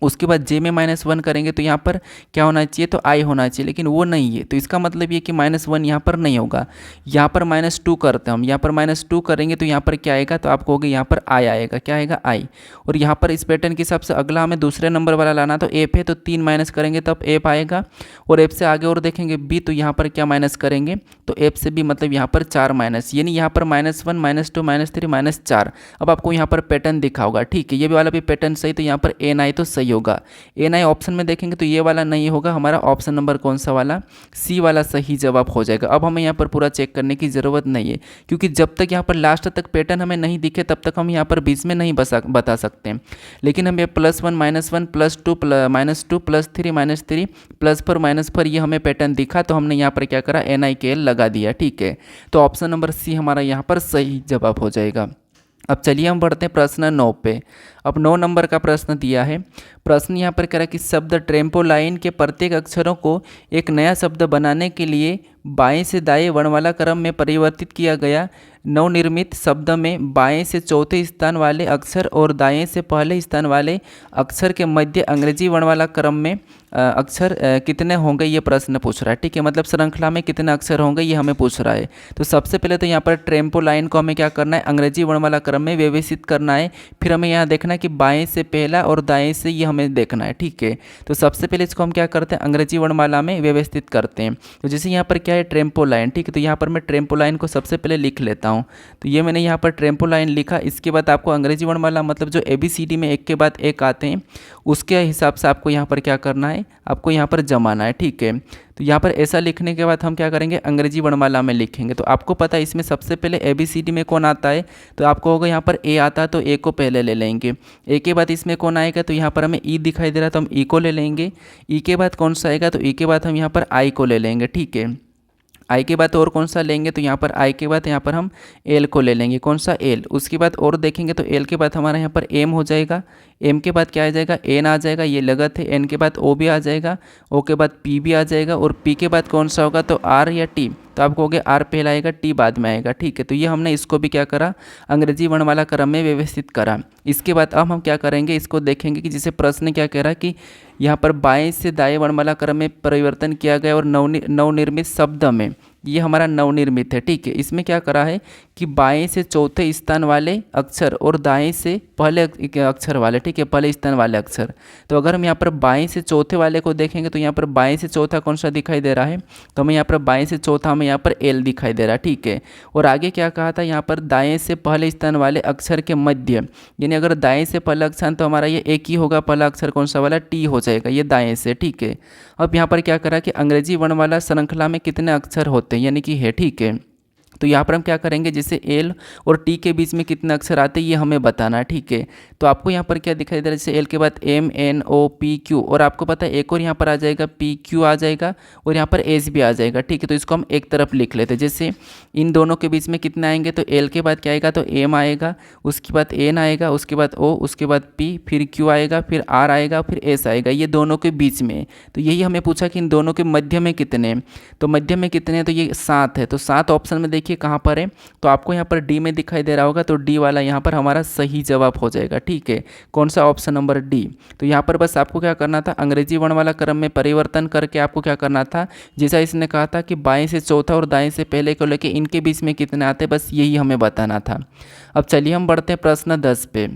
उसके बाद J में -1 करेंगे तो यहाँ पर क्या होना चाहिए, तो I होना चाहिए, लेकिन वो नहीं है। तो इसका मतलब ये कि -1 यहाँ पर नहीं होगा। यहाँ पर -2 करते हैं हम, यहाँ पर -2 करेंगे तो यहाँ पर क्या आएगा, तो आपको होगा यहाँ पर I आएगा। क्या आएगा, I। और यहाँ पर इस पैटर्न के हिसाब से अगला हमें दूसरे नंबर वाला लाना, तो F है तो 3 माइनस करेंगे तब F आएगा। और F से आगे और देखेंगे B, तो यहाँ पर क्या माइनस करेंगे, तो F से B मतलब यहाँ पर 4 माइनस, यानी यहाँ पर -1 -2 -3 -4। अब आपको यहाँ पर पैटर्न दिखा होगा। ठीक है, ये वाला भी पैटर्न सही, तो यहाँ पर NI तो सही होगा। NI ऑप्शन में देखेंगे तो ये वाला नहीं होगा, हमारा ऑप्शन नंबर कौन सा वाला, C वाला सही जवाब हो जाएगा। अब हमें यहाँ पर पूरा चेक करने की ज़रूरत नहीं है क्योंकि जब तक यहाँ पर लास्ट तक पैटर्न हमें नहीं दिखे तब तक हम यहाँ पर बीच में नहीं बता सकते हैं। लेकिन हमें +1 -1 +2 -2 +3 -3 +4 -4 ये हमें पैटर्न दिखा तो हमने यहाँ पर क्या करा, NIKL लगा दिया। ठीक है, तो ऑप्शन नंबर C हमारा यहाँ पर सही जवाब हो जाएगा। अब चलिए हम बढ़ते हैं प्रश्न 9 पे। अब 9 नंबर का प्रश्न दिया है। प्रश्न यहाँ पर कह रहा है कि शब्द ट्रेम्पोलाइन के प्रत्येक अक्षरों को एक नया शब्द बनाने के लिए बाएं से दाएं वर्णमाला क्रम में परिवर्तित किया गया। नवनिर्मित शब्द में बाएं से चौथे स्थान वाले अक्षर और दाएं से पहले स्थान वाले अक्षर के मध्य अंग्रेजी वर्णमाला क्रम में अक्षर कितने होंगे, ये प्रश्न पूछ रहा है। ठीक है, मतलब श्रृंखला में कितने अक्षर होंगे ये हमें पूछ रहा है। तो सबसे पहले तो यहाँ पर ट्रेम्पोलाइन को हमें क्या करना है, अंग्रेजी वर्णमाला क्रम में व्यवस्थित करना है। फिर हमें यहाँ देखना है कि बाएं से पहला और दाएं से ये हमें देखना है। ठीक है, तो सबसे पहले इसको हम क्या करते हैं, अंग्रेजी वर्णमाला में व्यवस्थित करते हैं। तो जैसे यहाँ पर क्या है, ट्रेम्पोलाइन। ठीक है, तो यहाँ पर मैं ट्रेम्पोलाइन को सबसे पहले लिख लेता हूँ। तो ये मैंने यहाँ पर ट्रेम्पोलाइन लिखा। इसके बाद आपको अंग्रेजी वर्णमाला मतलब जो ABCD में एक के बाद एक आते हैं उसके हिसाब से आपको यहाँ पर क्या करना है, आपको यहाँ पर जमाना है। ठीक है, तो यहाँ पर ऐसा लिखने के बाद हम क्या करेंगे, अंग्रेजी वर्णमाला में लिखेंगे। तो आपको पता है इसमें सबसे पहले ABCD में कौन आता है, तो आपको होगा यहाँ पर A आता है तो A को पहले ले लेंगे। A के बाद इसमें कौन आएगा, तो यहाँ पर हमें E दिखाई दे रहा है तो हम E को ले लेंगे। E के बाद कौन सा आएगा, तो E के बाद हम यहाँ पर I को ले लेंगे। ठीक है, आई के बाद और कौन सा लेंगे, तो यहाँ पर आई के बाद यहाँ पर हम एल को ले लेंगे। कौन सा, एल। उसके बाद और देखेंगे तो एल के बाद हमारा यहाँ पर एम हो जाएगा। एम के बाद क्या आ जाएगा, एन आ जाएगा, ये लगत है। एन के बाद ओ भी आ जाएगा, ओ के बाद पी भी आ जाएगा और पी के बाद कौन सा होगा, तो आर या टी। तो आप कहोगे आर पहला आएगा, टी बाद में आएगा। ठीक है, तो ये हमने इसको भी क्या करा, अंग्रेजी वर्णमाला क्रम में व्यवस्थित करा। इसके बाद अब हम क्या करेंगे, इसको देखेंगे कि जैसे प्रश्न क्या कह रहा है कि यहाँ पर बाएं से दाएं वर्णमाला क्रम में परिवर्तन किया गया और नवनिर्मित शब्द में, ये हमारा नवनिर्मित है। ठीक है, इसमें क्या करा है कि बाएं से चौथे स्थान वाले अक्षर और दाएं से पहले अक्षर वाले, ठीक है, पहले स्थान वाले अक्षर। तो अगर हम यहाँ पर बाएं से चौथे वाले को देखेंगे तो यहाँ पर बाएं से चौथा कौन सा दिखाई दे रहा है, तो हमें यहाँ पर बाएं से चौथा हमें यहाँ पर एल दिखाई दे रहा है। ठीक है, और आगे क्या कहा था, यहाँ पर दाएं से पहले स्थान वाले अक्षर के मध्य, यानी अगर दाएं से पहला अक्षर तो हमारा ये एक ही होगा, पहला अक्षर कौन सा वाला, टी हो जाएगा, ये दाएं से। ठीक है, अब यहाँ पर क्या करा कि अंग्रेजी वर्णमाला श्रृंखला में कितने अक्षर होते हैं, यानी कि है। ठीक है, तो यहाँ पर हम क्या करेंगे, जैसे एल और टी के बीच में कितने अक्षर आते हैं ये हमें बताना है। ठीक है, तो आपको यहाँ पर क्या दिखाई दे रहा है, जैसे एल के बाद M N O P Q, और आपको पता है एक और यहाँ पर आ जाएगा पी क्यू आ जाएगा और यहाँ पर एस भी आ जाएगा। ठीक है, तो इसको हम एक तरफ लिख लेते हैं। जैसे इन दोनों के बीच में कितने आएंगे, तो एल के बाद क्या आएगा, तो एम आएगा, उसके बाद एन आएगा, उसके बाद ओ, उसके बाद पी, फिर क्यू आएगा, फिर आर आएगा, फिर एस आएगा, ये दोनों के बीच में। तो यही हमें पूछा कि इन दोनों के मध्य में कितने, तो मध्य में कितने, तो ये 7 है। तो 7 ऑप्शन में देखिए कहाँ पर है, तो आपको यहाँ पर डी में दिखाई दे रहा होगा, तो डी वाला यहाँ पर हमारा सही जवाब हो जाएगा। ठीक है, कौन सा, ऑप्शन नंबर डी। तो यहाँ पर बस आपको क्या करना था, अंग्रेजी वर्णमाला क्रम में परिवर्तन करके आपको क्या करना था, जैसा इसने कहा था कि बाएं से चौथा और दाएं से पहले को लेके इनके बीच में कितने आते, बस यही हमें बताना था। अब चलिए हम बढ़ते हैं प्रश्न 10 पे।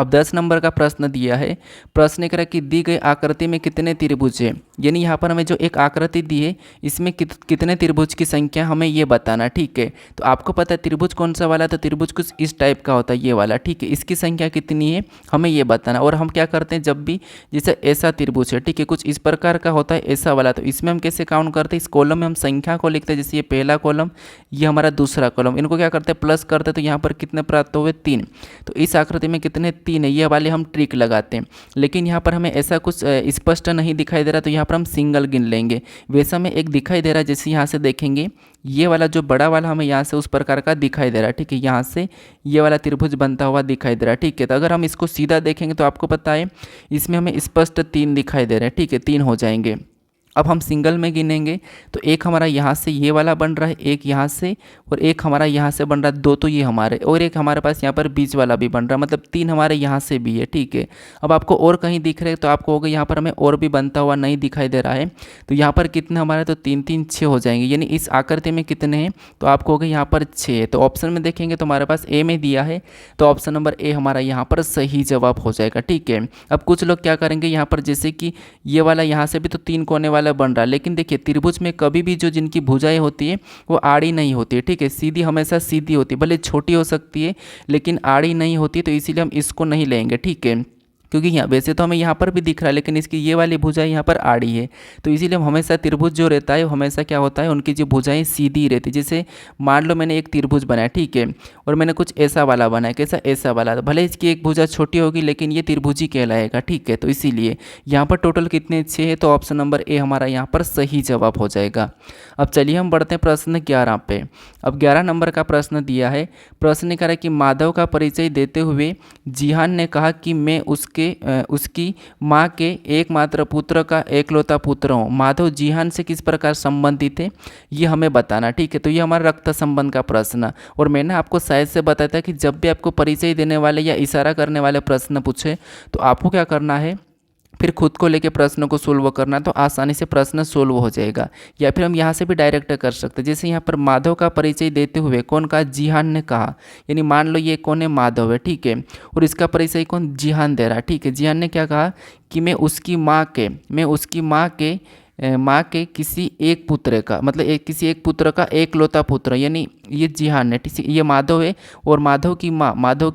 अब 10 नंबर का प्रश्न दिया है। प्रश्न कह रहा है कि दी गई आकृति में कितने त्रिभुज है, यानी यहाँ पर हमें जो एक आकृति दी है इसमें कितने त्रिभुज की संख्या हमें ये बताना। ठीक है, तो आपको पता है त्रिभुज कौन सा वाला, तो त्रिभुज कुछ इस टाइप का होता है, ये वाला। ठीक है, इसकी संख्या कितनी है हमें ये बताना। और हम क्या करते हैं, जब भी जैसे ऐसा त्रिभुज है, ठीक है, कुछ इस प्रकार का होता है ऐसा वाला, तो इसमें हम कैसे काउंट करते हैं, इस कॉलम में हम संख्या को लिखते हैं। जैसे ये पहला कॉलम, ये हमारा दूसरा कॉलम, इनको क्या करते हैं प्लस करते हैं, तो यहाँ पर कितने प्राप्त हुए 3। तो इस आकृति में कितने 3 है, ये वाले हम ट्रिक लगाते हैं। लेकिन यहाँ पर हमें ऐसा कुछ स्पष्ट नहीं दिखाई दे रहा, तो यहाँ पर हम सिंगल गिन लेंगे। वैसा में एक दिखाई दे रहा है, जैसे यहाँ से देखेंगे ये वाला जो बड़ा वाला हमें यहाँ से उस प्रकार का दिखाई दे रहा है। ठीक है, यहाँ से ये वाला त्रिभुज बनता हुआ दिखाई दे रहा है। ठीक है, तो अगर हम इसको सीधा देखेंगे तो आपको पता है इसमें हमें स्पष्ट 3 दिखाई दे रहे हैं। ठीक है, 3 हो जाएंगे। अब हम सिंगल में गिनेंगे तो एक हमारा यहाँ से ये वाला बन रहा है, एक यहाँ से, और एक हमारा यहाँ से बन रहा है, 2 तो ये हमारे, और एक हमारे पास यहाँ पर बीच वाला भी बन रहा है, मतलब 3 हमारे यहाँ से भी है। ठीक है, अब आपको और कहीं दिख रहे तो आपको होगा यहाँ पर हमें और भी बनता हुआ नहीं दिखाई दे रहा है, तो यहाँ पर कितने हमारे, तो 3 3 6 हो जाएंगे। यानी इस आकृति में कितने हैं, तो आपको होगा यहाँ पर 6 है। तो ऑप्शन में देखेंगे तो हमारे पास ए में दिया है, तो ऑप्शन नंबर ए हमारा यहाँ पर सही जवाब हो जाएगा। ठीक है, अब कुछ लोग क्या करेंगे यहाँ पर, जैसे कि ये वाला यहाँ से भी तो 3 कोने वाला बन रहा है, लेकिन देखिए त्रिभुज में कभी भी जो जिनकी भुजाएं होती है वो आड़ी नहीं होती है। ठीक है, सीधी हमेशा सीधी होती है, भले छोटी हो सकती है लेकिन आड़ी नहीं होती है, तो इसीलिए हम इसको नहीं लेंगे। ठीक है, क्योंकि यहाँ वैसे तो हमें यहाँ पर भी दिख रहा है लेकिन इसकी ये वाली भुजाएं यहाँ पर आड़ी है, तो इसीलिए हम हमेशा त्रिभुज जो रहता है वो हमेशा क्या होता है, उनकी जो भुजाएं सीधी रहती है। जैसे मान लो मैंने एक त्रिभुज बनाया, ठीक है, और मैंने कुछ ऐसा वाला बनाया, कैसा, ऐसा वाला, तो भले इसकी एक भुजा छोटी होगी लेकिन ये त्रिभुज ही कहलाएगा। ठीक है, तो इसीलिए यहाँ पर टोटल कितने 6 है, तो ऑप्शन नंबर ए हमारा यहाँ पर सही जवाब हो जाएगा। अब चलिए हम बढ़ते हैं प्रश्न 11 पे। अब 11 नंबर का प्रश्न दिया है। प्रश्न कह रहा है कि माधव का परिचय देते हुए जिहान ने कहा कि मैं उसकी माँ के एकमात्र पुत्र का एकलौता पुत्र हूँ। माधव जिहान से किस प्रकार संबंधित है ये हमें बताना। ठीक है, तो ये हमारा रक्त संबंध का प्रश्न, और मैंने आपको शायद से बताया था कि जब भी आपको परिचय देने वाले या इशारा करने वाले प्रश्न पूछे तो आपको क्या करना है, फिर खुद को लेके प्रश्न को सोल्व करना, तो आसानी से प्रश्न सोल्व हो जाएगा। या फिर हम यहाँ से भी डायरेक्ट कर सकते हैं, जैसे यहाँ पर माधव का परिचय देते हुए कौन कहा, जिहान ने कहा, यानी मान लो ये कौन है, माधव है। ठीक है, और इसका परिचय कौन, जिहान दे रहा है। ठीक है, जिहान ने क्या कहा कि मैं उसकी माँ के किसी एक पुत्र का, मतलब किसी एक पुत्र का एकलौता पुत्र, यानी ये जिहान है, ये माधव है, और माधव की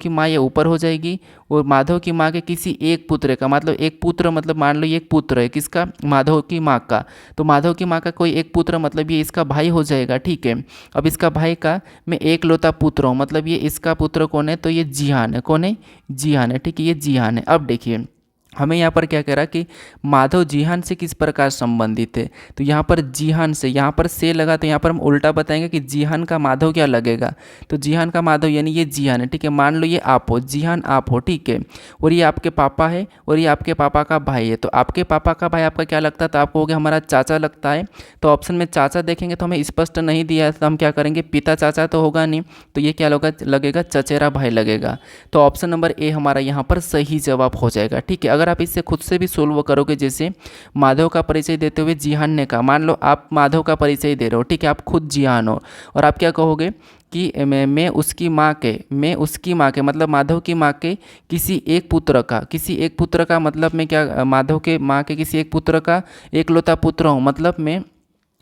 माँ ये ऊपर हो जाएगी, और माधव की माँ के किसी एक पुत्र का, मतलब एक पुत्र, मतलब मान लो ये एक पुत्र है किसका, माधव की माँ का, तो माधव की माँ का कोई एक पुत्र, मतलब ये इसका भाई हो जाएगा। ठीक है, अब इसका भाई का मैं एकलौता पुत्र हूँ, मतलब ये इसका पुत्र कौन है, तो ये जिहान है। कौन है, जिहान है। ठीक है, ये जिहान है। अब देखिए हमें यहाँ पर क्या कह रहा कि माधव जिहान से किस प्रकार संबंधित है, तो यहाँ पर जिहान से, यहाँ पर से लगा तो यहाँ पर हम उल्टा बताएंगे कि जिहान का माधव क्या लगेगा, तो जिहान का माधव यानी ये जिहान है। ठीक है, मान लो ये आप हो, जिहान आप हो। ठीक है, और ये आपके पापा है, और ये आपके पापा का भाई है, तो आपके पापा का भाई आपका क्या लगता है, तो आपको हो गया हमारा चाचा लगता है। तो ऑप्शन में चाचा देखेंगे तो हमें स्पष्ट नहीं दिया है, तो हम क्या करेंगे, पिता चाचा तो होगा नहीं, तो ये क्या लगेगा, चचेरा भाई लगेगा। तो ऑप्शन नंबर ए हमारा यहाँ पर सही जवाब हो जाएगा। ठीक है, अगर आप इससे खुद से भी सोल्व करोगे, जैसे माधव का परिचय देते हुए जिहान ने कहा, मान लो आप माधव का परिचय दे रहे हो, ठीक है, आप खुद जिहान हो, और आप क्या कहोगे कि मैं उसकी माँ के मतलब माधव की माँ के किसी एक पुत्र का मतलब मैं क्या, माधव के माँ के किसी एक पुत्र का एकलौता पुत्र हूँ, मतलब मैं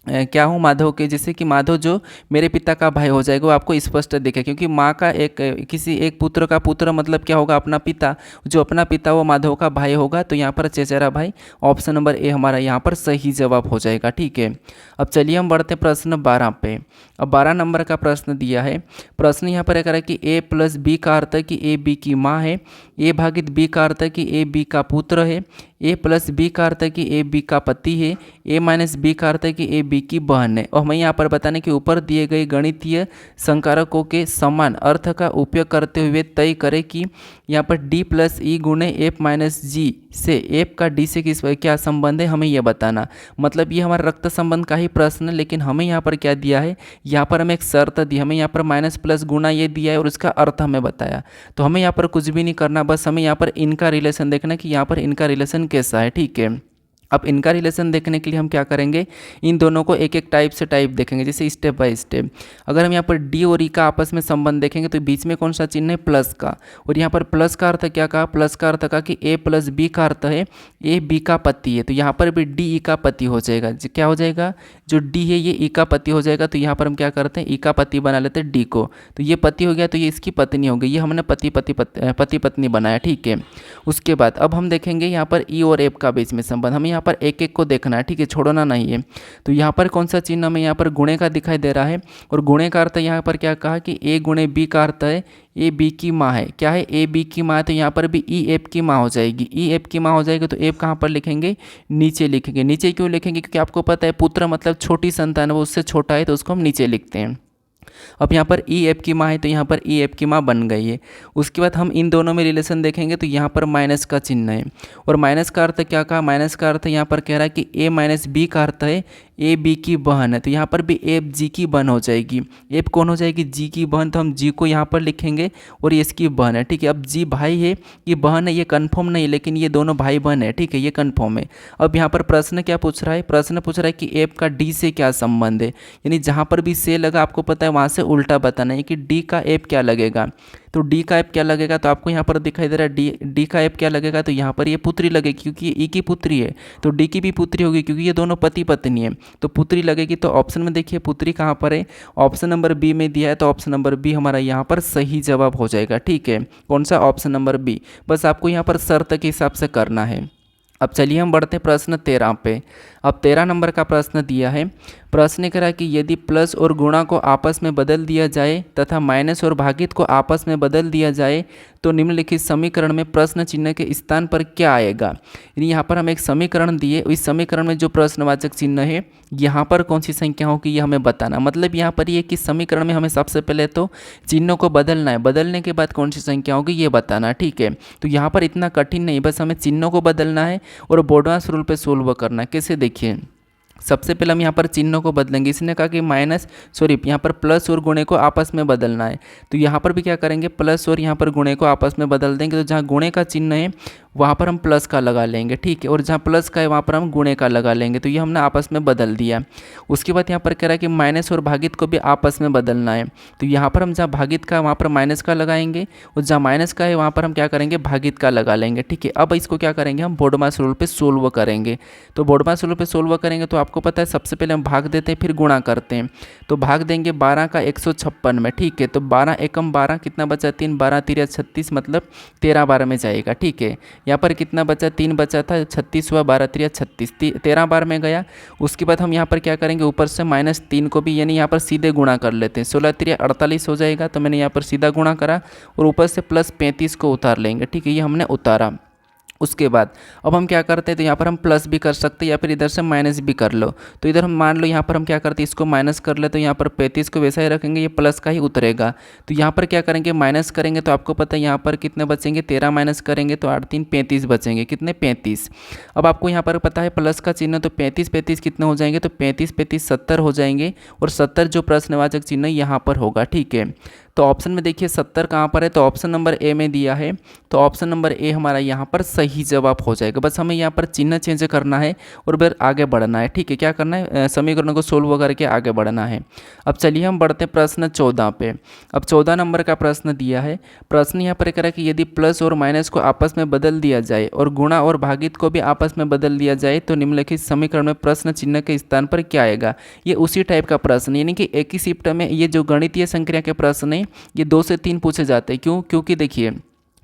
क्या हूँ, माधव के, जैसे कि माधव जो मेरे पिता का भाई हो जाएगा, वो आपको स्पष्ट दिखे, क्योंकि माँ का किसी एक पुत्र का पुत्र मतलब क्या होगा, अपना पिता, जो अपना पिता वो माधव का भाई होगा, तो यहाँ पर चचेरा भाई, ऑप्शन नंबर ए हमारा यहाँ पर सही जवाब हो जाएगा। ठीक है, अब चलिए हम बढ़ते प्रश्न 12 पे। अब 12 नंबर का प्रश्न दिया है। प्रश्न यहाँ पर कह रहा है कि a प्लस बी का अर्थ है कि ए बी की माँ है, a भागित बी का अर्थ है कि ए बी का पुत्र है, a प्लस बी का अर्थ है कि ए बी का पति है, a माइनस बी का अर्थ है कि ए बी की बहन है। और हमें यहाँ पर बताने कि ऊपर दिए गए गणितीय संकारकों के समान अर्थ का उपयोग करते हुए तय करें कि यहाँ पर d प्लस ई गुणे एफ माइनस जी से एफ का d से क्या संबंध है, हमें यह बताना। मतलब ये हमारा रक्त संबंध का ही प्रश्न है, लेकिन हमें यहाँ पर क्या दिया है, यहाँ पर हमें एक शर्त दी, हमें यहाँ पर माइनस प्लस गुना ये दिया है और उसका अर्थ हमें बताया। तो हमें यहाँ पर कुछ भी नहीं करना, बस हमें यहाँ पर इनका रिलेशन देखना कि यहाँ पर इनका रिलेशन कैसा है। ठीक है, अब इनका रिलेशन देखने के लिए हम क्या करेंगे, इन दोनों को एक एक टाइप से टाइप देखेंगे, जैसे स्टेप बाय स्टेप। अगर हम यहाँ पर डी और ई का आपस में संबंध देखेंगे तो बीच में कौन सा चिन्ह है, प्लस का। और यहाँ पर प्लस का अर्थ क्या कहा, प्लस का अर्थ कहा कि ए प्लस बी का अर्थ है ए बी का पति है, तो यहाँ पर भी डी ई का पति हो जाएगा। क्या हो जाएगा, जो डी है ये ई का पति हो जाएगा। तो यहाँ पर हम क्या करते हैं, ई का पति बना लेते हैं डी को, तो ये पति हो गया, तो ये इसकी पत्नी हो गई, ये हमने पति पत्नी बनाया, ठीक है। उसके बाद अब हम देखेंगे यहाँ पर ई और एफ का बीच में संबंध, हमें यहाँ पर एक एक को देखना है, ठीक है, छोड़ना नहीं है। तो यहाँ पर कौन सा चिन्ह हमें यहाँ पर गुणे का दिखाई दे रहा है, और गुणे का अर्थ यहाँ पर क्या कहा कि ए गुणे बी का अर्थ है ए बी की माँ है। क्या है, ए बी की माँ है, तो यहाँ पर भी ई एफ की माँ हो जाएगी। ई एफ की माँ हो जाएगी तो एफ कहाँ पर लिखेंगे, नीचे लिखेंगे। नीचे क्यों लिखेंगे, क्योंकि आपको पता है पुत्र मतलब छोटी संतान है, वो उससे छोटा है, तो उसको हम नीचे लिखते हैं। अब यहाँ पर ई एफ की माँ है, तो यहाँ पर ई एफ की माँ बन गई है। उसके बाद हम इन दोनों में रिलेशन देखेंगे तो यहाँ पर माइनस का चिन्ह है, और माइनस का अर्थ क्या कहा, माइनस का अर्थ यहाँ पर कह रहा है कि ए माइनस बी का अर्थ है ए बी की बहन है, तो यहाँ पर भी एफ जी की बहन हो जाएगी। एफ कौन हो जाएगी, जी की बहन, तो हम जी को यहाँ पर लिखेंगे और ये इसकी बहन है, ठीक है। अब जी भाई है, ये बहन है, ये कन्फर्म नहीं, लेकिन ये दोनों भाई बहन है, ठीक है, ये कन्फर्म है। अब यहाँ पर प्रश्न क्या पूछ रहा है, प्रश्न पूछ रहा है कि एफ का डी से क्या संबंध है, यानी जहाँ पर भी से लगा आपको पता है वहाँ से उल्टा बताना है कि डी का एफ क्या लगेगा। तो डी का एफ क्या लगेगा, तो आपको यहाँ पर दिखाई दे रहा है डी का एफ क्या लगेगा, तो यहाँ पर ये पुत्री लगेगी क्योंकि ये ई की पुत्री है, तो डी की भी पुत्री होगी क्योंकि ये दोनों पति पत्नी है, तो पुत्री लगेगी। तो ऑप्शन में देखिए पुत्री कहाँ पर है, ऑप्शन नंबर बी में दिया है, तो ऑप्शन नंबर बी हमारा यहाँ पर सही जवाब हो जाएगा, ठीक है। कौन सा, ऑप्शन नंबर बी। बस आपको यहाँ पर शर्त के हिसाब से करना है। अब चलिए हम बढ़ते हैं प्रश्न 13 पे। अब 13 नंबर का प्रश्न दिया है, प्रश्न कह रहा है कि यदि प्लस और गुणा को आपस में बदल दिया जाए तथा माइनस और भागित को आपस में बदल दिया जाए तो निम्नलिखित समीकरण में प्रश्न चिन्ह के स्थान पर क्या आएगा। यानी यहाँ पर हम एक समीकरण दिए, इस समीकरण में जो प्रश्नवाचक चिन्ह है यहाँ पर कौन सी संख्या होगी ये हमें बताना। मतलब यहाँ पर ये कि समीकरण में हमें सबसे पहले तो चिन्हों को बदलना है, बदलने के बाद कौन सी संख्या होगी ये बताना, ठीक है। तो यहाँ पर इतना कठिन नहीं, बस हमें चिन्हों को बदलना है और बोर्डमास रूल पे सोल्व करना है। कैसे, देखिए सबसे पहले हम यहाँ पर चिन्हों को बदलेंगे। इसने कहा कि यहाँ पर प्लस और गुणे को आपस में बदलना है, तो यहाँ पर भी क्या करेंगे, प्लस और यहाँ पर गुणे को आपस में बदल देंगे। तो जहाँ गुणे का चिन्ह है वहाँ पर हम प्लस का लगा लेंगे, ठीक है, और जहाँ प्लस का है वहाँ पर हम गुणे का लगा लेंगे। तो ये हमने आपस में बदल दिया। उसके बाद यहाँ पर कह रहा है कि माइनस और भागित को भी आपस में बदलना है, तो यहाँ पर हम जहाँ भागित का वहाँ पर माइनस का लगाएंगे, और जहाँ माइनस का है वहाँ पर हम क्या करेंगे, भागित का लगा लेंगे, ठीक है। अब इसको क्या करेंगे, हम बोर्डमास रूल पे सोल्व करेंगे। तो बोर्डमास रूल पे सोल्व करेंगे तो आपको पता है सबसे पहले हम भाग देते हैं, फिर गुणा करते हैं। तो भाग देंगे 12 का 156 में, ठीक है। तो 12 एकम 12 कितना बचा, 3, 12 तिरिया 36, मतलब 13 12 में जाएगा, ठीक है। यहाँ पर कितना बचा, 3 बचा था, 36 हुआ, 12 तिरिया 36, 13 बार में गया। उसके बाद हम यहाँ पर क्या करेंगे, ऊपर से -3 को भी, यानी यहाँ पर सीधे गुणा कर लेते हैं। 16 तिरिया 48 हो जाएगा, तो मैंने यहाँ पर सीधा गुणा करा, और ऊपर से +35 को उतार लेंगे, ठीक है, ये हमने उतारा। उसके बाद अब हम क्या करते हैं, तो यहाँ पर हम प्लस भी कर सकते हैं या फिर इधर से माइनस भी कर लो। तो इधर हम मान लो यहाँ पर हम क्या करते हैं, इसको माइनस कर ले, तो यहाँ पर 35 को वैसा ही रखेंगे, ये प्लस का ही उतरेगा। तो यहाँ पर क्या करेंगे, माइनस करेंगे, तो आपको पता है यहाँ पर कितने बचेंगे, 13 माइनस करेंगे तो 8 3 35 बचेंगे, कितने, 35। अब आपको यहाँ पर पता है प्लस का चिन्ह, तो 35 कितने हो जाएंगे, तो 35 70 हो जाएंगे, और 70 जो प्रश्नवाचक चिन्ह यहाँ पर होगा, ठीक है। तो ऑप्शन में देखिए 70 कहाँ पर है, तो ऑप्शन नंबर ए में दिया है, तो ऑप्शन नंबर ए हमारा यहाँ पर सही जवाब हो जाएगा। बस हमें यहाँ पर चिन्ह चेंज करना है और फिर आगे बढ़ना है, ठीक है। क्या करना है, समीकरणों को सोल्व करके आगे बढ़ना है। अब चलिए हम बढ़ते हैं प्रश्न 14 पे। अब 14 नंबर का प्रश्न दिया है, प्रश्न यहाँ पर कह रहा है कि यदि प्लस और माइनस को आपस में बदल दिया जाए और गुणा और भागित को भी आपस में बदल दिया जाए तो निम्नलिखित समीकरण में प्रश्न चिन्ह के स्थान पर क्या आएगा। ये उसी टाइप का प्रश्न, यानी कि एक ही शिफ्ट में ये जो गणितीय संक्रिया के प्रश्न है ये 2 से 3 पूछे जाते हैं। क्यों, क्योंकि देखिए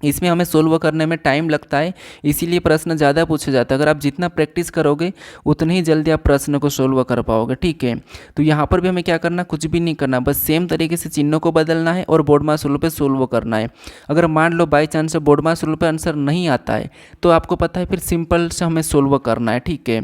इसमें हमें सोल्व करने में टाइम लगता है, इसीलिए प्रश्न ज़्यादा पूछे जाता है। अगर आप जितना प्रैक्टिस करोगे उतने ही जल्दी आप प्रश्न को सोल्व कर पाओगे, ठीक है। तो यहाँ पर भी हमें क्या करना, कुछ भी नहीं करना, बस सेम तरीके से चिन्हों को बदलना है और बोर्डमास रूल पे सोल्व करना है। अगर मान लो बाई चांस से बोर्डमास रूल पे आंसर नहीं आता है तो आपको पता है फिर सिंपल से हमें सोल्व करना है, ठीक है।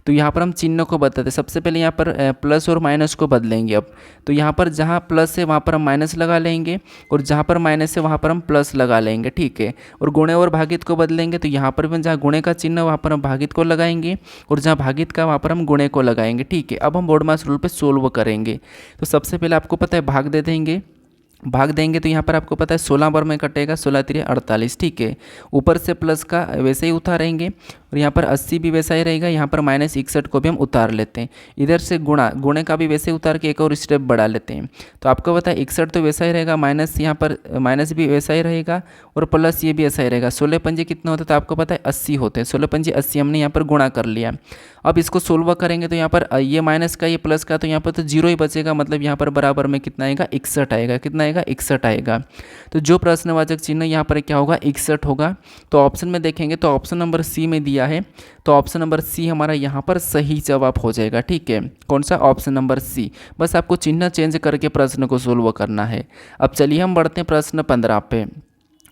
तो यहाँ पर हम चिन्हों को बदलते हैं। सबसे पहले यहाँ पर प्लस और माइनस को बदलेंगे। अब तो यहाँ पर जहाँ प्लस है वहाँ पर हम माइनस लगा लेंगे, और जहाँ पर माइनस है वहाँ पर हम प्लस लगा लेंगे, ठीक है। और गुणे और भागित को बदलेंगे, तो यहाँ पर भी जहाँ गुणे का चिन्ह वहाँ पर हम भागित को लगाएंगे, और जहाँ भागित का वहाँ पर हम गुणे को लगाएंगे, ठीक है। अब हम बोर्डमास रूल पे सोल्व करेंगे। तो सबसे पहले आपको पता है भाग दे देंगे, भाग देंगे तो यहाँ पर आपको पता है 16 बार में कटेगा, 16 3 48, ठीक है। ऊपर से प्लस का वैसे ही उतारेंगे, और यहाँ पर 80 भी वैसा ही रहेगा, यहाँ पर -61 को भी हम उतार लेते हैं। इधर से गुणे का भी वैसे उतार के एक और स्टेप बढ़ा लेते हैं। तो आपको पता है 61 तो वैसा ही रहेगा, माइनस यहाँ पर माइनस भी वैसा ही रहेगा और प्लस ये भी ऐसा ही रहेगा। 16 पंजे कितना होता है, तो आपको पता है 80 होते हैं। 16 पंजे 80 हमने यहाँ पर गुणा कर लिया। अब इसको सोल्व करेंगे तो यहाँ पर ये माइनस का ये प्लस का, तो यहाँ पर तो जीरो ही बचेगा, मतलब यहाँ पर बराबर में कितना आएगा, 61 आएगा। कितना आएगा, 61 आएगा। तो जो प्रश्नवाचक चिन्ह यहाँ पर क्या होगा, 61 होगा। तो ऑप्शन में देखेंगे तो ऑप्शन नंबर सी में दिया है, तो ऑप्शन नंबर सी हमारा यहाँ पर सही जवाब हो जाएगा। ठीक है, कौन सा, ऑप्शन नंबर सी। बस आपको चिन्ह चेंज करके प्रश्न को सोल्व करना है। अब चलिए हम बढ़ते हैं प्रश्न 15 पे।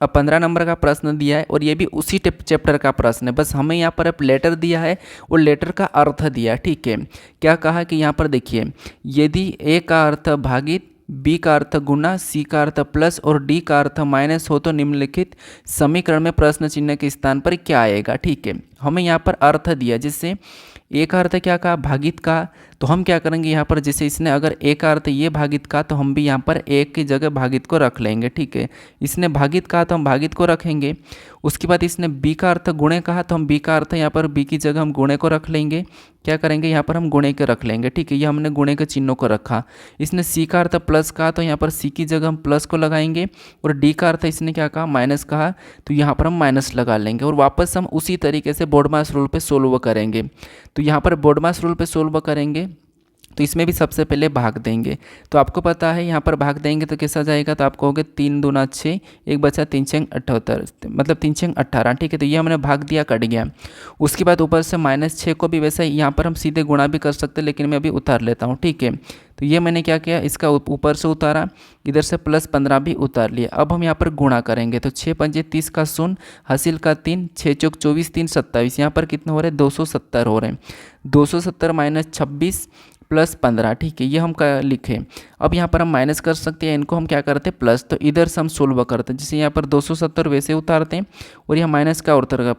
अब 15 नंबर का प्रश्न दिया है और ये भी उसी चैप्टर का प्रश्न है, बस हमें यहाँ पर अब लेटर दिया है और लेटर का अर्थ दिया है। ठीक है, क्या कहा कि यहाँ पर देखिए, यदि ए का अर्थ भागित, बी का अर्थ गुना, सी का अर्थ प्लस और डी का अर्थ माइनस हो तो निम्नलिखित समीकरण में प्रश्न चिन्ह के स्थान पर क्या आएगा। ठीक है, हमें यहाँ पर अर्थ दिया, जिससे ए का अर्थ क्या कहा, भागित का, तो हम क्या करेंगे यहाँ पर, जैसे इसने अगर ए का अर्थ ये भागित का, तो हम भी यहाँ पर ए की जगह भागित को रख लेंगे। ठीक है, इसने भागित कहा तो हम भागित को रखेंगे। उसके बाद इसने बी का अर्थ गुणे कहा, तो हम बी का अर्थ यहाँ पर बी की जगह हम गुणे को रख लेंगे। क्या करेंगे, यहाँ पर हम गुणे के रख लेंगे। ठीक है, ये हमने गुणे के चिन्हों को रखा। इसने सी का अर्थ प्लस कहा, तो यहाँ पर सी की जगह हम प्लस को लगाएंगे। और डी का अर्थ इसने क्या कहा, माइनस कहा, तो यहाँ पर हम माइनस लगा लेंगे। और वापस हम उसी तरीके से बोर्डमास रूल पे सोल्व करेंगे। तो यहाँ पर बोर्डमास रूल पे सोल्व करेंगे तो इसमें भी सबसे पहले भाग देंगे। तो आपको पता है यहाँ पर भाग देंगे तो कैसा जाएगा, तो आप कहोगे 3 दूना 6, एक बचा 3 छंग 78, मतलब 3 छंग 18। ठीक है, तो ये हमने भाग दिया, कट गया। उसके बाद ऊपर से -6 को भी वैसा ही यहाँ पर हम सीधे गुणा भी कर सकते हैं, लेकिन मैं अभी उतार लेता हूँ। ठीक है, तो ये मैंने क्या किया, इसका ऊपर से उतारा, इधर से +15 भी उतार लिया। अब हम यहाँ पर गुणा करेंगे, तो 6 पंजे 30 का 0, हासिल का 3, 6 चौक 24, 3 27, यहाँ पर कितने हो रहे हैं, 270 हो रहे हैं। 270 - 26 + 15। ठीक है, ये हम लिखें। अब यहाँ पर हम माइनस कर सकते हैं, इनको हम क्या करते हैं, प्लस, तो इधर से हम सोल्व करते हैं। जैसे यहाँ पर 270 वैसे उतारते हैं और यहाँ माइनस का उतरेगा,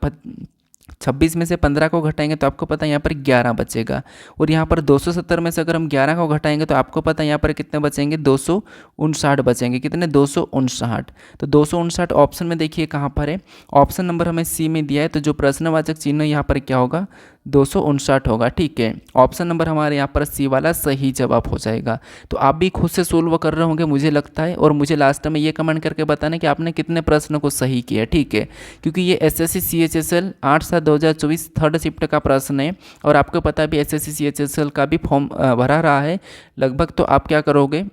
26 में से 15 को घटाएंगे तो आपको पता है यहाँ पर 11 बचेगा। और यहाँ पर 270 में से अगर हम 11 को घटाएंगे तो आपको पता है यहाँ पर कितने बचेंगे, 259 बचेंगे। कितने, 259। तो 259 ऑप्शन में देखिए कहाँ पर है, ऑप्शन नंबर हमें सी में दिया है। तो जो प्रश्नवाचक चिन्ह यहाँ पर क्या होगा, 259 होगा। ठीक है, ऑप्शन नंबर हमारे यहाँ पर सी वाला सही जवाब हो जाएगा। तो आप भी खुद से सोल्व कर रहे होंगे मुझे लगता है, और मुझे लास्ट में ये कमेंट करके बताना कि आपने कितने प्रश्न को सही किया। ठीक है, क्योंकि ये SSC CHSL 8/7/2024 थर्ड शिफ्ट का प्रश्न है और आपको पता भी SSC CHSL का भी फॉर्म भरा रहा है लगभग। तो आप क्या करोगे,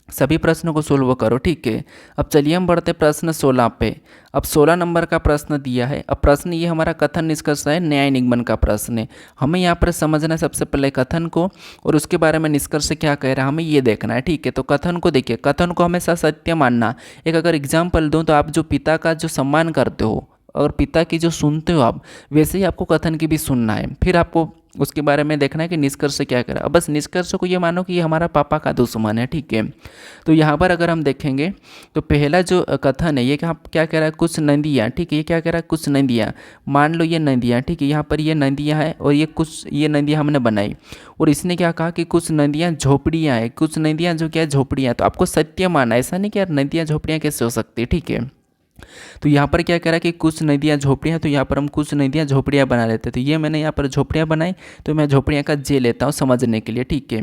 सभी प्रश्नों को सोल्व करो। ठीक है, अब चलिए हम बढ़ते प्रश्न 16 पे। अब 16 नंबर का प्रश्न दिया है। अब प्रश्न ये हमारा कथन निष्कर्ष है, न्याय निगमन का प्रश्न है। हमें यहाँ पर समझना है सबसे पहले कथन को, और उसके बारे में निष्कर्ष क्या कह रहा है हमें ये देखना है। ठीक है, तो कथन को देखिए, कथन को हमेशा सत्य मानना। एक अगर एग्जाम्पल दूँ तो आप जो पिता का जो सम्मान करते हो और पिता की जो सुनते हो आप, वैसे ही आपको कथन की भी सुनना है। फिर आपको उसके बारे में देखना है कि निष्कर्ष क्या करा। अब बस निष्कर्ष को ये मानो कि ये हमारा पापा का दुश्मन है। ठीक है, तो यहाँ पर अगर हम देखेंगे तो पहला जो कथन है ये क्या कह रहा है, कुछ नदियाँ। ठीक है, ये क्या कह रहा है, कुछ नदियाँ। मान लो ये नदियाँ, ठीक है, यहाँ पर ये नदियाँ हैं और ये नदियाँ हमने बनाई। और इसने क्या कहा कि कुछ नदियाँ झोपड़ियाँ हैं, कुछ नदियाँ जो क्या झोपड़ियाँ। तो आपको सत्य मानना, ऐसा नहीं कि यार नदियाँ झोपड़ियाँ कैसे हो सकती है। ठीक है, तो यहाँ पर क्या कह रहा है कि कुछ नदियाँ झोपड़ियाँ, तो यहाँ पर हम कुछ नदियाँ झोपड़ियाँ बना लेते हैं। तो ये मैंने यहाँ पर झोपड़ियाँ बनाई, तो मैं झोपड़ियाँ का जे लेता हूँ समझने के लिए। ठीक है,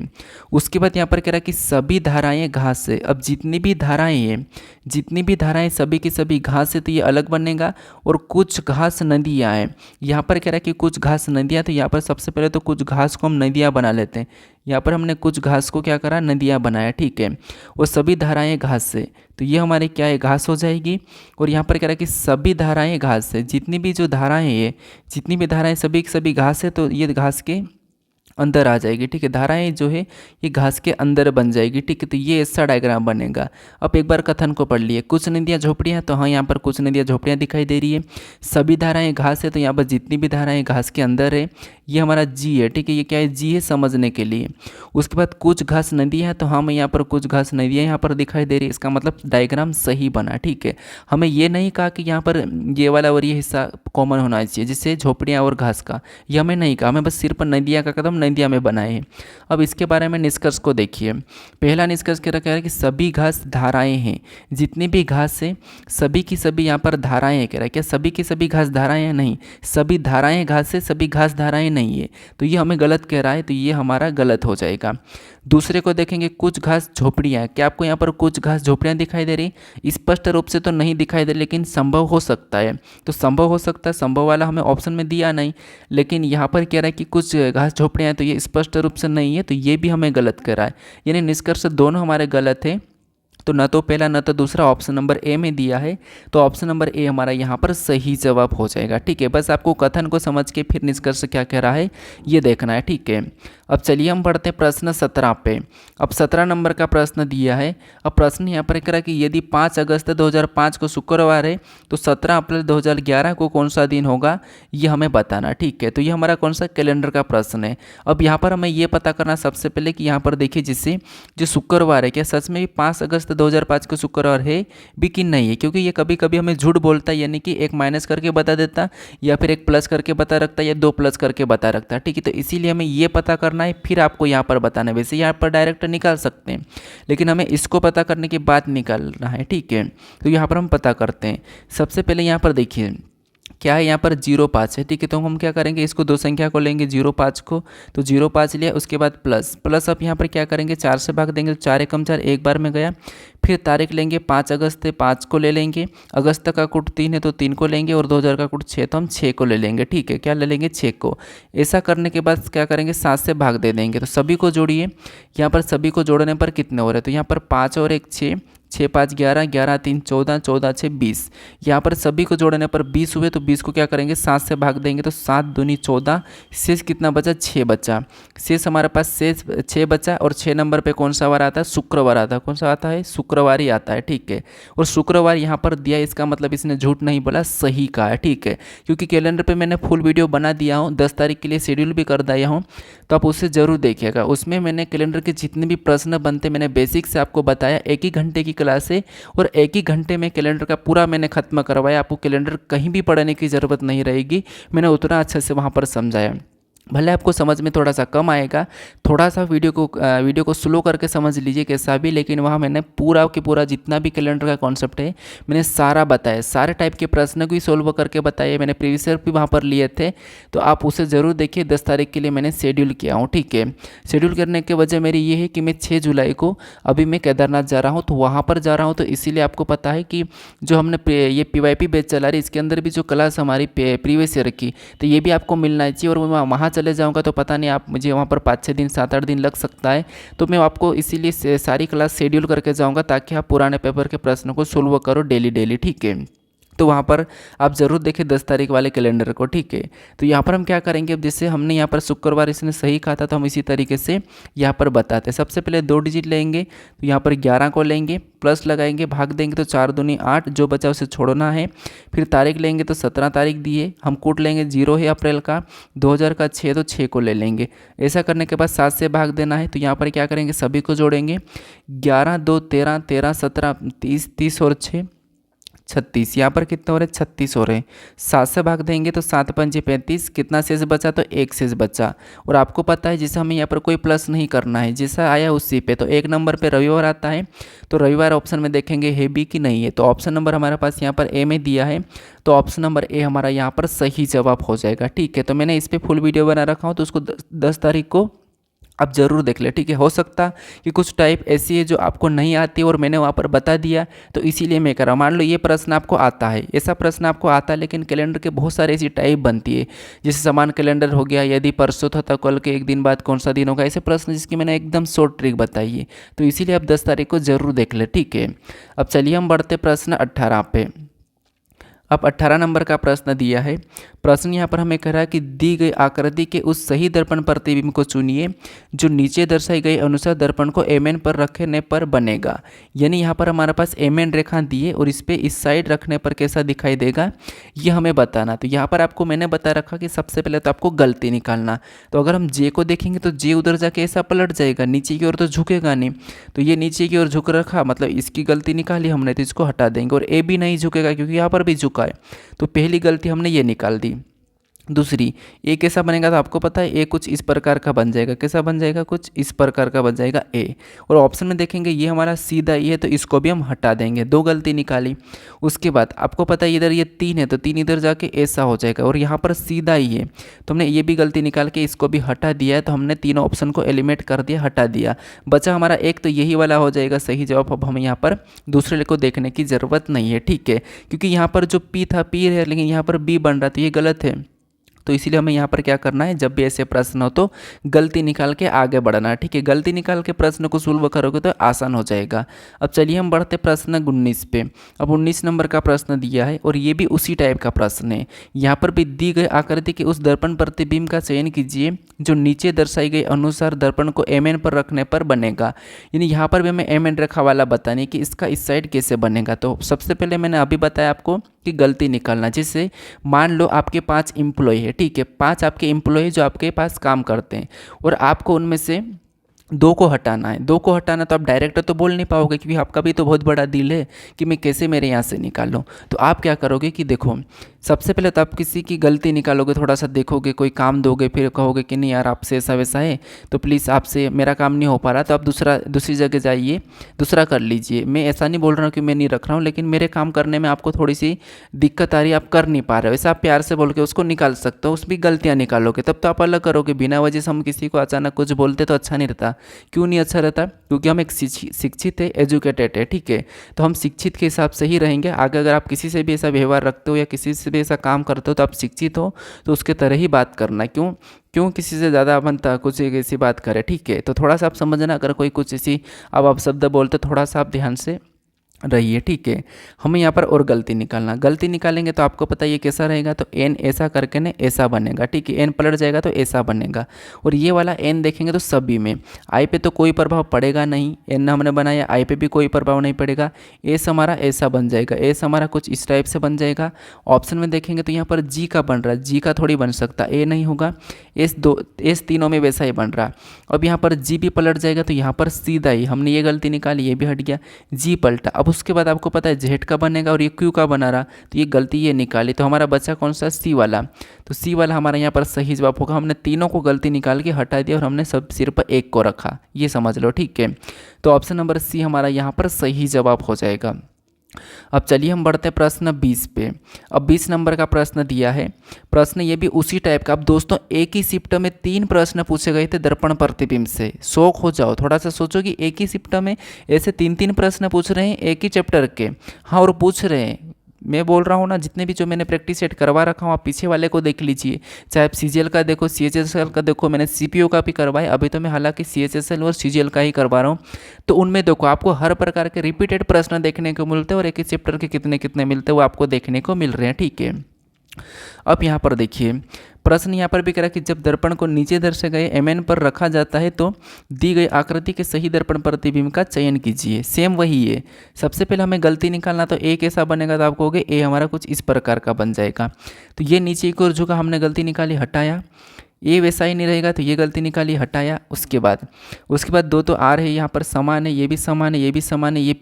उसके बाद यहाँ पर कह रहा है कि सभी धाराएँ घास से। अब जितनी भी धाराएँ हैं, जितनी भी धाराएँ सभी की सभी घास से, तो ये अलग बनेगा। और कुछ घास नदियाँ हैं, यहाँ पर कह रहा है कि कुछ घास नदियाँ। तो यहाँ पर सबसे पहले तो कुछ घास को हम नदियाँ बना लेते हैं। यहाँ पर हमने कुछ घास को क्या करा, नदियाँ बनाया। ठीक है, और सभी धाराएँ घास से, तो ये हमारे क्या है, घास हो जाएगी। और यहाँ पर कह रहा है कि सभी धाराएँ घास से, जितनी भी जो धाराएँ हैं, जितनी भी धाराएँ सभी की सभी घास है, तो ये घास के अंदर आ जाएगी। ठीक है, धाराएं जो है ये घास के अंदर बन जाएगी। ठीक है, तो ये ऐसा डायग्राम बनेगा। अब एक बार कथन को पढ़ लिए, कुछ नदियाँ झोपड़ियाँ, तो हाँ यहाँ पर कुछ नदियाँ झोपड़ियाँ दिखाई दे रही है। सभी धाराएं घास है, तो यहाँ पर जितनी भी धाराएं घास के अंदर है, ये हमारा जी है। ठीक है, ये क्या है, जी है समझने के लिए। उसके बाद कुछ घास नदियाँ है, तो हाँ यहाँ पर कुछ घास नदियाँ यहाँ पर दिखाई दे रही है। इसका मतलब डायग्राम सही बना। ठीक है, हमें ये नहीं कहा कि यहाँ पर ये वाला और ये हिस्सा कॉमन होना चाहिए, जिससे झोपड़ियाँ और घास का, ये हमें नहीं कहा। हमें बस सिर्फ नदियाँ का कदम बुनियादी हमें बनाए हैं। अब इसके बारे में निष्कर्ष को देखिए। पहला निष्कर्ष कह रहा है कि सभी घास धाराएं हैं, जितनी भी घास है सभी की सभी यहाँ पर धाराएं हैं। कह रहा है क्या सभी की सभी घास धाराएं हैं? नहीं, सभी धाराएं घास है, सभी घास धाराएं नहीं है, तो ये हमें गलत कह रहा है, तो ये हमारा गलत हो जाएगा। दूसरे को देखेंगे, कुछ घास झोपड़ियाँ। क्या आपको यहाँ पर कुछ घास झोपड़ियाँ दिखाई दे रही? स्पष्ट रूप से तो नहीं दिखाई दे, लेकिन संभव हो सकता है। तो संभव हो सकता है, संभव वाला हमें ऑप्शन में दिया नहीं, लेकिन यहाँ पर कह रहा है कि कुछ घास झोपड़ियाँ हैं, तो ये स्पष्ट रूप से नहीं है, तो ये भी हमें गलत कह रहा है। यानी निष्कर्ष दोनों हमारे गलत है। तो न तो पहला न तो दूसरा ऑप्शन नंबर ए में दिया है, तो ऑप्शन नंबर ए हमारा यहाँ पर सही जवाब हो जाएगा। ठीक है, बस आपको कथन को समझ के फिर निष्कर्ष क्या कह रहा है ये देखना है। ठीक है, अब चलिए हम बढ़ते हैं प्रश्न 17 पे। अब 17 नंबर का प्रश्न दिया है। अब प्रश्न यहाँ पर कह रहा है कि यदि 5 अगस्त 2005 को शुक्रवार है तो 17 अप्रैल 2011 को कौन सा दिन होगा, ये हमें बताना। ठीक है, तो ये हमारा कौन सा कैलेंडर का प्रश्न है। अब यहाँ पर हमें ये पता करना सबसे पहले कि यहाँ पर देखिए, जिससे जो शुक्रवार है क्या सच में भी 5 अगस्त 2005 को शुक्रवार है भी कि नहीं है, क्योंकि ये कभी कभी हमें झूठ बोलता है, यानी कि एक माइनस करके बता देता या फिर एक प्लस करके बता रखता या 2 प्लस करके बता रखता। ठीक है, तो इसीलिए हमें ये पता करना है, फिर आपको यहाँ पर बताना है। वैसे यहाँ पर डायरेक्ट निकाल सकते हैं, लेकिन हमें इसको पता करने के बाद निकालना है। ठीक है, तो यहाँ पर हम पता करते हैं। सबसे पहले यहाँ पर देखिए क्या है, यहाँ पर 0,5 है। ठीक है, तो हम क्या करेंगे, इसको दो संख्या को लेंगे 0,5 को, तो 0,5 लिया, उसके बाद प्लस अब यहाँ पर क्या करेंगे 4 से भाग देंगे, तो 4 एकम 4 एक बार में गया। फिर तारीख लेंगे 5 अगस्त है, 5 को ले लेंगे, अगस्त का कुट 3 है तो 3 को लेंगे, और 2000 का कुट 6 तो हम 6 को ले लेंगे। ठीक है, क्या ले लेंगे 6 को। ऐसा करने के बाद क्या करेंगे 7 से भाग दे देंगे, तो सभी को जोड़िए। यहाँ पर सभी को जोड़ने पर कितने हो रहे हैं, तो यहाँ पर 5 और 1 6, 6 5 11, 11 3 14, 14 6 20। यहाँ पर सभी को जोड़ने पर 20 हुए, तो 20 को क्या करेंगे 7 से भाग देंगे, तो 7 दूनी 14, शेष कितना बचा 6 बचा। शेष हमारे पास शेष 6 बचा, और 6 नंबर पे कौन सा वार आता है, शुक्रवार आता है। कौन सा आता है, शुक्रवार ही आता है। ठीक है, और शुक्रवार यहाँ पर दिया, इसका मतलब इसने झूठ नहीं बोला, सही कहा है। ठीक है, क्योंकि कैलेंडर पे मैंने फुल वीडियो बना दिया हूँ, 10 तारीख के लिए शेड्यूल भी कर दिया हूँ, तो आप उसे ज़रूर देखिएगा। उसमें मैंने कैलेंडर के जितने भी प्रश्न बनते मैंने बेसिक से आपको बताया, एक ही घंटे की क्लास है, और एक ही घंटे में कैलेंडर का पूरा मैंने खत्म करवाया। आपको कैलेंडर कहीं भी पढ़ने की ज़रूरत नहीं रहेगी, मैंने उतना अच्छे से वहाँ पर समझाया। भले आपको समझ में थोड़ा सा कम आएगा, थोड़ा सा वीडियो को स्लो करके समझ लीजिए कैसा भी, लेकिन वहाँ मैंने पूरा के पूरा जितना भी कैलेंडर का कॉन्सेप्ट है मैंने सारा बताया, सारे टाइप के प्रश्न को भी सोल्व करके बताए। मैंने प्रीवियस ईयर भी वहाँ पर लिए थे, तो आप उसे ज़रूर देखिए। 10 तारीख के लिए मैंने शेड्यूल किया हूँ। ठीक है, शेड्यूल करने की वजह मेरी ये है कि मैं 6 जुलाई को अभी मैं केदारनाथ जा रहा हूँ, तो वहाँ पर जा रहा हूँ, तो इसीलिए आपको पता है कि जो हमने ये PYP बैच चला रही, इसके अंदर भी जो क्लास हमारी प्रीवियस ईयर की, तो ये भी आपको मिलना चाहिए। और मैं वहाँ चले जाऊँगा तो पता नहीं, आप मुझे वहाँ पर 5-6 दिन 7-8 दिन लग सकता है, तो मैं आपको इसीलिए सारी क्लास शेड्यूल करके जाऊँगा, ताकि आप पुराने पेपर के प्रश्नों को सोल्व करो डेली। ठीक है, तो वहाँ पर आप ज़रूर देखें 10 तारीख वाले कैलेंडर को। ठीक है, तो यहाँ पर हम क्या करेंगे, अब जैसे हमने यहाँ पर शुक्रवार इसने सही कहा था, तो हम इसी तरीके से यहाँ पर बताते हैं। सबसे पहले 2 डिजिट लेंगे, तो यहाँ पर 11 को लेंगे, प्लस लगाएंगे, भाग देंगे, तो 4 दूनी 8, जो बचा उसे छोड़ना है। फिर तारीख लेंगे, तो 17 तारीख दिए, हम कूट लेंगे, 0 है अप्रैल का, 2000 का 6 तो 6 को ले लेंगे। ऐसा करने के बाद 7 से भाग देना है, तो यहाँ पर क्या करेंगे सभी को जोड़ेंगे, 11 2 13, 13 17 30, 30 और 6 36, यहाँ पर कितने हो रहे 36 हो रहे। 7 से भाग देंगे, तो 7 पंजे 35, कितना शेष बचा, तो 1 शेष बचा। और आपको पता है जैसे हमें यहाँ पर कोई प्लस नहीं करना है, जैसा आया उसी पे। तो 1 नंबर पे रविवार आता है, तो रविवार ऑप्शन में देखेंगे है भी कि नहीं है, तो ऑप्शन नंबर हमारे पास यहाँ पर ए में दिया है, तो ऑप्शन नंबर ए हमारा यहाँ पर सही जवाब हो जाएगा। ठीक है, तो मैंने इस पर फुल वीडियो बना रखा हूँ, तो उसको 10 तारीख को आप ज़रूर देख ले। ठीक है, हो सकता कि कुछ टाइप ऐसी है जो आपको नहीं आती और मैंने वहाँ पर बता दिया, तो इसीलिए मैं कर रहा हूँ। मान लो ये प्रश्न आपको आता है, ऐसा प्रश्न आपको आता है, लेकिन कैलेंडर के बहुत सारे ऐसी टाइप बनती है, जैसे समान कैलेंडर हो गया, यदि परसों था तो कल के 1 दिन बाद कौन सा दिन होगा, ऐसे प्रश्न जिसकी मैंने एकदम शॉर्ट ट्रिक बताई है, तो इसीलिए आप 10 तारीख को ज़रूर देख ले। ठीक है, अब चलिए हम बढ़ते प्रश्न 18 पे। अब 18 नंबर का प्रश्न दिया है। प्रश्न यहाँ पर हमें कह रहा है कि दी गई आकृति के उस सही दर्पण प्रतिबिंब को चुनिए जो नीचे दर्शाई गई अनुसार दर्पण को MN पर रखने पर बनेगा। यानी यहाँ पर हमारे पास MN रेखा दी है और इस पर इस साइड रखने पर कैसा दिखाई देगा ये हमें बताना। तो यहाँ पर आपको मैंने बता रखा कि सबसे पहले तो आपको गलती निकालना। तो अगर हम J को देखेंगे तो J उधर जाके ऐसा पलट जाएगा, नीचे की ओर तो झुकेगा नहीं, तो ये नीचे की ओर झुक रखा, मतलब इसकी गलती निकाली हमने, तो इसको हटा देंगे। और A भी नहीं झुकेगा क्योंकि यहाँ पर भी झुका है, तो पहली गलती हमने ये निकाल दी। दूसरी ए कैसा बनेगा, तो आपको पता है ए कुछ इस प्रकार का बन जाएगा। कैसा बन जाएगा, कुछ इस प्रकार का बन जाएगा ए। और ऑप्शन में देखेंगे ये हमारा सीधा ई है, तो इसको भी हम हटा देंगे। दो गलती निकाली। उसके बाद आपको पता है इधर ये 3 है, तो 3 इधर जाके ऐसा हो जाएगा। और यहाँ पर सीधा ई है, तो हमने ये भी गलती निकाल के इसको भी हटा दिया है। तो हमने तीनों ऑप्शन को एलिमिनेट कर दिया, हटा दिया। बचा हमारा एक, तो यही वाला हो जाएगा सही जवाब। अब हमें यहाँ पर दूसरे को देखने की ज़रूरत नहीं है, ठीक है, क्योंकि यहाँ पर जो पी था पी है, लेकिन यहाँ पर बी बन रहा, तो ये गलत है। तो इसीलिए हमें यहाँ पर क्या करना है, जब भी ऐसे प्रश्न हो तो गलती निकाल के आगे बढ़ना है, ठीक है। गलती निकाल के प्रश्न को सोल्व करोगे तो आसान हो जाएगा। अब चलिए हम बढ़ते प्रश्न 19 पे। अब 19 नंबर का प्रश्न दिया है और ये भी उसी टाइप का प्रश्न है। यहाँ पर भी दी गई आकृति के उस दर्पण प्रतिबिंब का चयन कीजिए जो नीचे दर्शाई गई अनुसार दर्पण को एम एन पर रखने पर बनेगा। यानी यहाँ पर भी हमें एम एन रेखा वाला बताने कि इसका इस साइड कैसे बनेगा। तो सबसे पहले मैंने अभी बताया आपको कि गलती निकालना, जिससे मान लो आपके 5 एम्प्लॉय है, ठीक है, 5 आपके एम्प्लॉय जो आपके पास काम करते हैं और आपको उनमें से 2 को हटाना है। 2 को हटाना तो आप डायरेक्ट तो बोल नहीं पाओगे, क्योंकि आपका भी तो बहुत बड़ा दिल है कि मैं कैसे मेरे यहाँ से निकालूँ। तो आप क्या करोगे कि देखो, सबसे पहले तो आप किसी की गलती निकालोगे, थोड़ा सा देखोगे, कोई काम दोगे, फिर कहोगे कि नहीं यार आपसे ऐसा वैसा है, तो प्लीज़ आपसे मेरा काम नहीं हो पा रहा, तो आप दूसरी जगह जाइए, दूसरा कर लीजिए। मैं ऐसा नहीं बोल रहा हूँ कि मैं नहीं रख रहा हूँ, लेकिन मेरे काम करने में आपको थोड़ी सी दिक्कत आ रही है, आप कर नहीं पा रहे हो, ऐसा आप प्यार से बोल के उसको निकाल सकते हो। उसमें गलतियाँ निकालोगे, तब तो आप अलग करोगे। बिना वजह से हम किसी को अचानक कुछ बोलते तो अच्छा नहीं रहता। क्यों नहीं अच्छा रहता, क्योंकि हम एक शिक्षित है, एजुकेटेड है, ठीक है, तो हम शिक्षित के हिसाब से ही रहेंगे। आगे अगर आप किसी से भी ऐसा व्यवहार रखते हो या किसी से भी ऐसा काम करते हो तो आप शिक्षित हो, तो उसके तरह ही बात करना। क्यों किसी से ज़्यादा बनता कुछ एक ऐसी बात करे, ठीक है। तो थोड़ा सा आप समझना, अगर कोई कुछ ऐसी अब आप शब्द बोलते थोड़ा सा आप ध्यान से रहिए, ठीक है। हमें यहाँ पर और गलती निकालना, गलती निकालेंगे तो आपको पता है ये कैसा रहेगा, तो एन ऐसा करके ना ऐसा बनेगा, ठीक है, एन पलट जाएगा तो ऐसा बनेगा। और ये वाला एन देखेंगे तो सभी में आई पे तो कोई प्रभाव पड़ेगा नहीं, एन हमने बनाया, आई पे भी कोई प्रभाव नहीं पड़ेगा। एस हमारा ऐसा बन जाएगा, एस हमारा कुछ इस टाइप से बन जाएगा। ऑप्शन में देखेंगे तो यहाँ पर जी का बन रहा है, जी का थोड़ी बन सकता, ए नहीं होगा, एस तीनों में वैसा ही बन रहा। अब यहाँ पर जी भी पलट जाएगा, तो यहाँ पर सीधा ही हमने ये गलती निकाली, ये भी हट गया, जी पलटा। अब उसके बाद आपको पता है जेड का बनेगा और ये क्यू का बना रहा, तो ये गलती ये निकाली, तो हमारा बचा कौन सा, सी वाला। तो सी वाला हमारा यहाँ पर सही जवाब होगा। हमने तीनों को गलती निकाल के हटा दिया और हमने सब सिर्फ एक को रखा, ये समझ लो, ठीक है। तो ऑप्शन नंबर सी हमारा यहाँ पर सही जवाब हो जाएगा। अब चलिए हम बढ़ते हैं प्रश्न 20 पे। अब 20 नंबर का प्रश्न दिया है। प्रश्न ये भी उसी टाइप का। अब दोस्तों एक ही शिफ्ट में 3 प्रश्न पूछे गए थे दर्पण प्रतिबिंब से। शौक हो जाओ, थोड़ा सा सोचो कि एक ही शिफ्ट में ऐसे 3 प्रश्न पूछ रहे हैं एक ही चैप्टर के। हाँ, और पूछ रहे हैं, मैं बोल रहा हूँ ना, जितने भी जो मैंने प्रैक्टिस सेट करवा रखा हूँ आप पीछे वाले को देख लीजिए, चाहे आप सीजीएल का देखो, सीएचएसएल का देखो, मैंने सीपीओ का भी करवाया, अभी तो मैं हालांकि सीएचएसएल और सीजीएल का ही करवा रहा हूँ। तो उनमें देखो आपको हर प्रकार के रिपीटेड प्रश्न देखने को मिलते हैं और एक ही चैप्टर के कितने कितने मिलते हैं वो आपको देखने को मिल रहे हैं, ठीक है। अब यहाँ पर देखिए प्रश्न यहाँ पर भी कह रहा है कि जब दर्पण को नीचे दर्शाए गए एमएन पर रखा जाता है तो दी गई आकृति के सही दर्पण प्रतिबिंब का चयन कीजिए। सेम वही है। सबसे पहले हमें गलती निकालना, तो ए कैसा बनेगा, तो आपको कहोगे ए हमारा कुछ इस प्रकार का बन जाएगा। तो ये नीचे की ओर झुका, हमने गलती निकाली, हटाया। ये वैसा ही नहीं रहेगा, तो ये गलती निकाली, हटाया। उसके बाद 2 तो आ रहे हैं यहाँ पर समान है, ये भी समान है, ये भी समान है, ये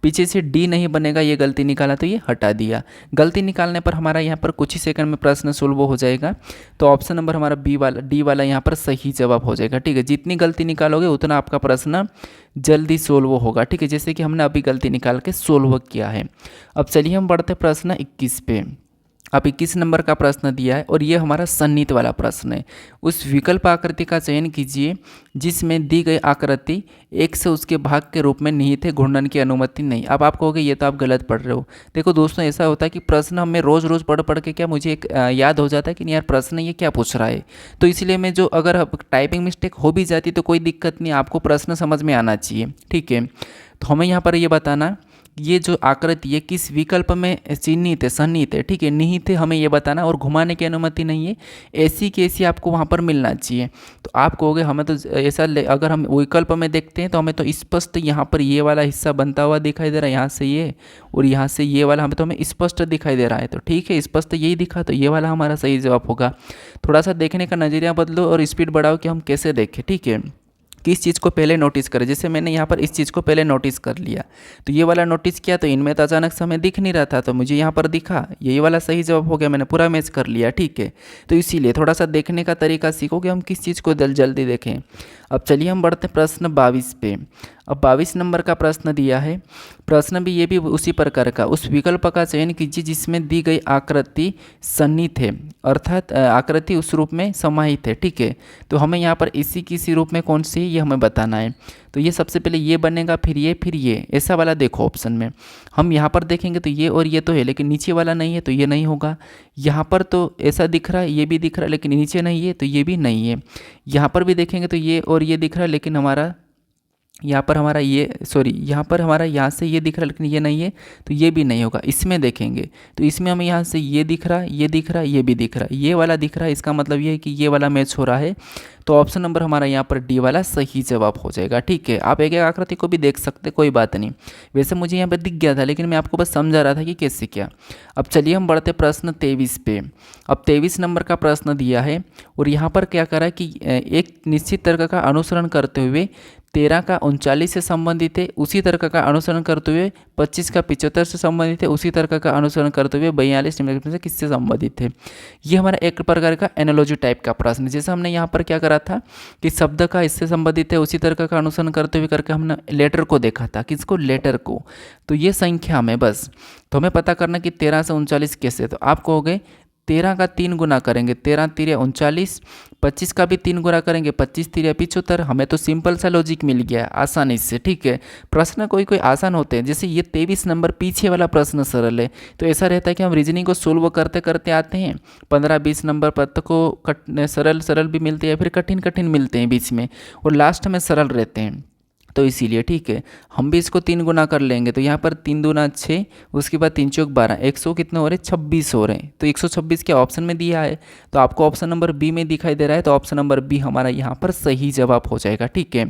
पीछे से डी नहीं बनेगा, ये गलती निकाला तो ये हटा दिया। गलती निकालने पर हमारा यहाँ पर कुछ ही सेकंड में प्रश्न सोल्व हो जाएगा। तो ऑप्शन नंबर हमारा डी वाला यहाँ पर सही जवाब हो जाएगा, ठीक है। जितनी गलती निकालोगे उतना आपका प्रश्न जल्दी सोल्व होगा, ठीक है, जैसे कि हमने अभी गलती निकाल के सोल्व किया है। अब चलिए हम बढ़ते प्रश्न 21 पे। अब 21 नंबर का प्रश्न दिया है और ये हमारा सन्निहित वाला प्रश्न है। उस विकल्प आकृति का चयन कीजिए जिसमें दी गई आकृति एक से उसके भाग के रूप में निहित है, घूर्णन की अनुमति नहीं। अब आप कहोगे ये तो आप गलत पढ़ रहे हो। देखो दोस्तों, ऐसा होता है कि प्रश्न हमें रोज़ पढ़ के क्या मुझे एक याद हो जाता है कि नहीं यार प्रश्न ये क्या पूछ रहा है। तो इसलिए मैं जो अगर टाइपिंग मिस्टेक हो भी जाती तो कोई दिक्कत नहीं, आपको प्रश्न समझ में आना चाहिए, ठीक है। तो हमें यहाँ पर ये बताना ये जो आकृति है किस विकल्प में चिन्हित है, सन्निहित है, ठीक है, निहित है, हमें ये बताना। और घुमाने की अनुमति नहीं है, ऐसी की ऐसी आपको वहाँ पर मिलना चाहिए। तो आप कहोगे हमें तो ऐसा, अगर हम विकल्प में देखते हैं तो हमें तो स्पष्ट यहाँ पर ये वाला हिस्सा बनता हुआ दिखाई दे रहा है, यहाँ से ये और यहाँ से ये वाला हमें स्पष्ट दिखाई दे रहा है। तो ठीक है, स्पष्ट यही दिखा, तो ये वाला हमारा सही जवाब होगा। थोड़ा सा देखने का नज़रिया बदलो और स्पीड बढ़ाओ कि हम कैसे देखें, ठीक है। किस चीज़ को पहले नोटिस करें। जैसे मैंने यहाँ पर इस चीज़ को पहले नोटिस कर लिया, तो ये वाला नोटिस किया, तो इनमें तो अचानक से हमें दिख नहीं रहा था, तो मुझे यहाँ पर दिखा, यही वाला सही जवाब हो गया, मैंने पूरा मैच कर लिया। ठीक है, तो इसीलिए थोड़ा सा देखने का तरीका सीखो कि हम किस चीज़ को जल्दी देखें। अब चलिए हम बढ़ते हैं प्रश्न 22 पे। अब 22 नंबर का प्रश्न दिया है। प्रश्न भी ये भी उसी प्रकार का, उस विकल्प का चयन कीजिए जिसमें दी गई आकृति सन्निहित है, अर्थात आकृति उस रूप में समाहित है। ठीक है, तो हमें यहाँ पर इसी किसी रूप में कौन सी है ये हमें बताना है। तो ये सबसे पहले ये बनेगा, फिर ये, ऐसा वाला देखो ऑप्शन में। हम यहाँ पर देखेंगे तो ये और ये तो है, लेकिन नीचे वाला नहीं है, तो ये नहीं होगा। यहाँ पर तो ऐसा दिख रहा है, ये भी दिख रहा है, लेकिन नीचे नहीं है, तो ये भी नहीं है। यहाँ पर भी देखेंगे तो ये और ये दिख रहा है, लेकिन हमारा यहाँ पर हमारा ये यहाँ पर हमारा यहाँ से ये दिख रहा है, लेकिन ये नहीं है, तो ये भी नहीं होगा। इसमें देखेंगे तो इसमें हमें यहाँ से ये दिख रहा है, ये दिख रहा है, ये भी दिख रहा है, ये वाला दिख रहा है, इसका मतलब ये है कि ये वाला मैच हो रहा है। तो ऑप्शन नंबर हमारा यहाँ पर डी वाला सही जवाब हो जाएगा। ठीक है, आप एक एक आकृति को भी देख सकते, कोई बात नहीं। वैसे मुझे यहाँ पर दिख गया था, लेकिन मैं आपको बस समझा रहा था कि कैसे क्या। अब चलिए हम बढ़ते प्रश्न 23 पे। अब 23 नंबर का प्रश्न दिया है, और यहाँ पर क्या करा कि एक निश्चित तर्क का अनुसरण करते हुए 13 का 39 से संबंधित है, उसी तर्क का अनुसरण करते हुए 25 का 75 से संबंधित है, उसी तर्क का अनुसरण करते हुए 42 निम्नलिखित में से किससे संबंधित है। ये हमारा एक प्रकार का एनालॉजी टाइप का प्रश्न, जैसे हमने यहाँ पर क्या करा था कि शब्द का इससे संबंधित है, उसी तर्क का अनुसरण करते हुए करके हमने लेटर को देखा था। किसको? लेटर को। तो ये संख्या में बस तो हमें पता करना कि 13 से 39 कैसे। तो आप कहोगे 13 का 3 गुना करेंगे, 13 तिरे 39, 25 का भी 3 गुना करेंगे, 25 तिरे 75। हमें तो सिंपल सा लॉजिक मिल गया आसानी से। ठीक है, प्रश्न कोई कोई आसान होते हैं, जैसे ये 23 नंबर पीछे वाला प्रश्न सरल है, तो ऐसा रहता है कि हम रीजनिंग को सोल्व करते करते आते हैं। 15-20 नंबर पर को सरल भी मिलते हैं, फिर कठिन मिलते हैं बीच में, और लास्ट में सरल रहते हैं। तो इसीलिए ठीक है, हम भी इसको 3 गुना कर लेंगे। तो यहाँ पर 3 दूना 6, उसके बाद 3 चौक 12, 100 कितने हो रहे? 26 हो रहे हैं। तो 126 के ऑप्शन में दिया है, तो आपको ऑप्शन नंबर बी में दिखाई दे रहा है, तो ऑप्शन नंबर बी हमारा यहाँ पर सही जवाब हो जाएगा। ठीक है,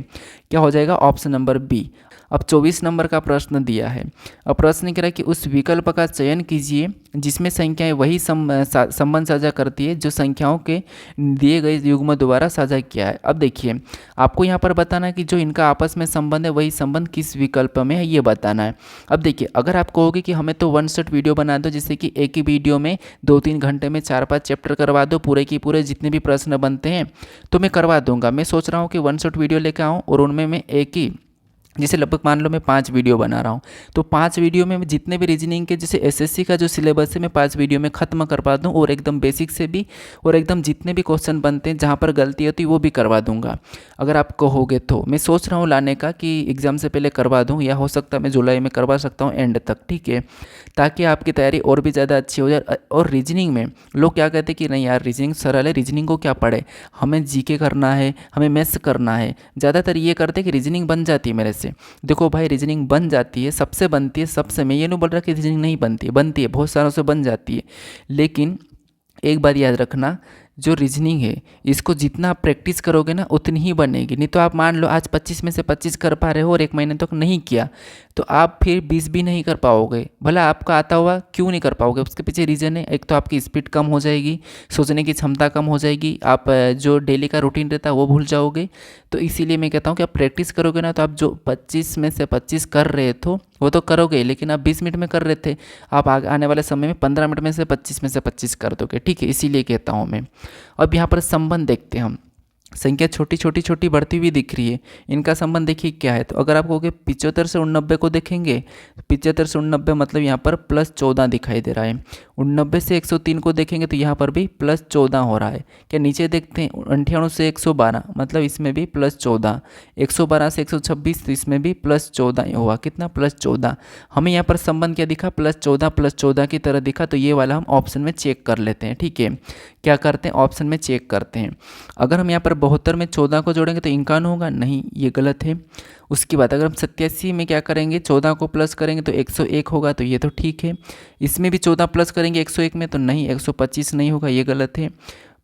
क्या हो जाएगा? Option number B. अब 24 नंबर का प्रश्न दिया है। अब प्रश्न कह रहा है कि उस विकल्प का चयन कीजिए जिसमें संख्याएं वही संबंध साझा करती है जो संख्याओं के दिए गए युग्म द्वारा साझा किया है। अब देखिए, आपको यहाँ पर बताना है कि जो इनका आपस में संबंध है वही संबंध किस विकल्प में है, ये बताना है। अब देखिए, अगर आप कहोगे कि हमें तो 1 शॉट वीडियो बना दो, जिससे कि एक ही वीडियो में 2-3 घंटे में 4-5 चैप्टर करवा दो, पूरे के पूरे जितने भी प्रश्न बनते हैं, तो मैं करवा दूंगा। मैं सोच रहा हूँ कि 1 शॉट वीडियो लेकर आऊँ, और उनमें मैं एक ही, जैसे लगभग मान लो मैं 5 वीडियो बना रहा हूँ, तो 5 वीडियो में जितने भी रीजनिंग के जैसे एसएससी का जो सिलेबस है मैं 5 वीडियो में ख़त्म करवा दूँ, और एकदम बेसिक से भी, और एकदम जितने भी क्वेश्चन बनते हैं जहाँ पर गलती होती है वो भी करवा दूंगा। अगर आप कहोगे तो मैं सोच रहा हूँ लाने का कि एग्ज़ाम से पहले करवा दूँ, या हो सकता है मैं जुलाई में करवा सकता हूँ एंड तक। ठीक है, ताकि आपकी तैयारी और भी ज़्यादा अच्छी हो जाए। और रीजनिंग में लोग क्या कहते हैं कि नहीं यार रीजनिंग सरल है, रीजनिंग को क्या पढ़े, हमें जीके करना है, हमें मैथ्स करना है। ज़्यादातर ये करते हैं कि रीजनिंग बन जाती है मेरे से। देखो भाई, रीजनिंग बन जाती है, सबसे बनती है, सबसे। मैं ये नहीं बोल रहा कि रीजनिंग नहीं बनती है, बनती है, बहुत सारों से बन जाती है। लेकिन एक बात याद रखना, जो रीजनिंग है इसको जितना आप प्रैक्टिस करोगे ना उतनी ही बनेगी। नहीं तो आप मान लो आज 25 में से 25 कर पा रहे हो और 1 महीने तक नहीं किया, तो आप फिर 20 भी नहीं कर पाओगे। भला आपका आता हुआ क्यों नहीं कर पाओगे, उसके पीछे रीज़न है। एक तो आपकी स्पीड कम हो जाएगी, सोचने की क्षमता कम हो जाएगी, आप जो डेली का रूटीन रहता है वो भूल जाओगे। तो इसीलिए मैं कहता हूँ कि आप प्रैक्टिस करोगे ना, तो आप जो 25 में से 25 कर रहे थे वो तो करोगे, लेकिन आप 20 मिनट में कर रहे थे, आप आने वाले समय में 15 मिनट में से 25 कर दोगे। ठीक है, इसीलिए कहता हूँ मैं। अब यहाँ पर संबंध देखते हैं हम। संख्या छोटी बढ़ती हुई दिख रही है, इनका संबंध देखिए क्या है। तो अगर आप कहोगे 75 से 89 को देखेंगे, तो 75 से 89 मतलब यहाँ पर +14 दिखाई दे रहा है। 89 से 103 को देखेंगे तो यहाँ पर भी +14 हो रहा है। क्या नीचे देखते हैं, 98 से 112 मतलब इसमें भी +14, 112 से 126 तो इसमें भी +14 हुआ। कितना? +14। हमें यहाँ पर संबंध क्या दिखा? +14 की तरह दिखा। तो ये वाला हम ऑप्शन में चेक कर लेते हैं। ठीक है, क्या करते हैं, ऑप्शन में चेक करते हैं। अगर हम यहाँ पर 72 में 14 को जोड़ेंगे तो 51 होगा, नहीं ये गलत है। उसके बाद अगर हम 87 में क्या करेंगे, 14 को प्लस करेंगे तो 101 होगा, तो ये तो ठीक है। इसमें भी 14 प्लस करेंगे 101 में, तो नहीं 125 नहीं होगा, ये गलत है।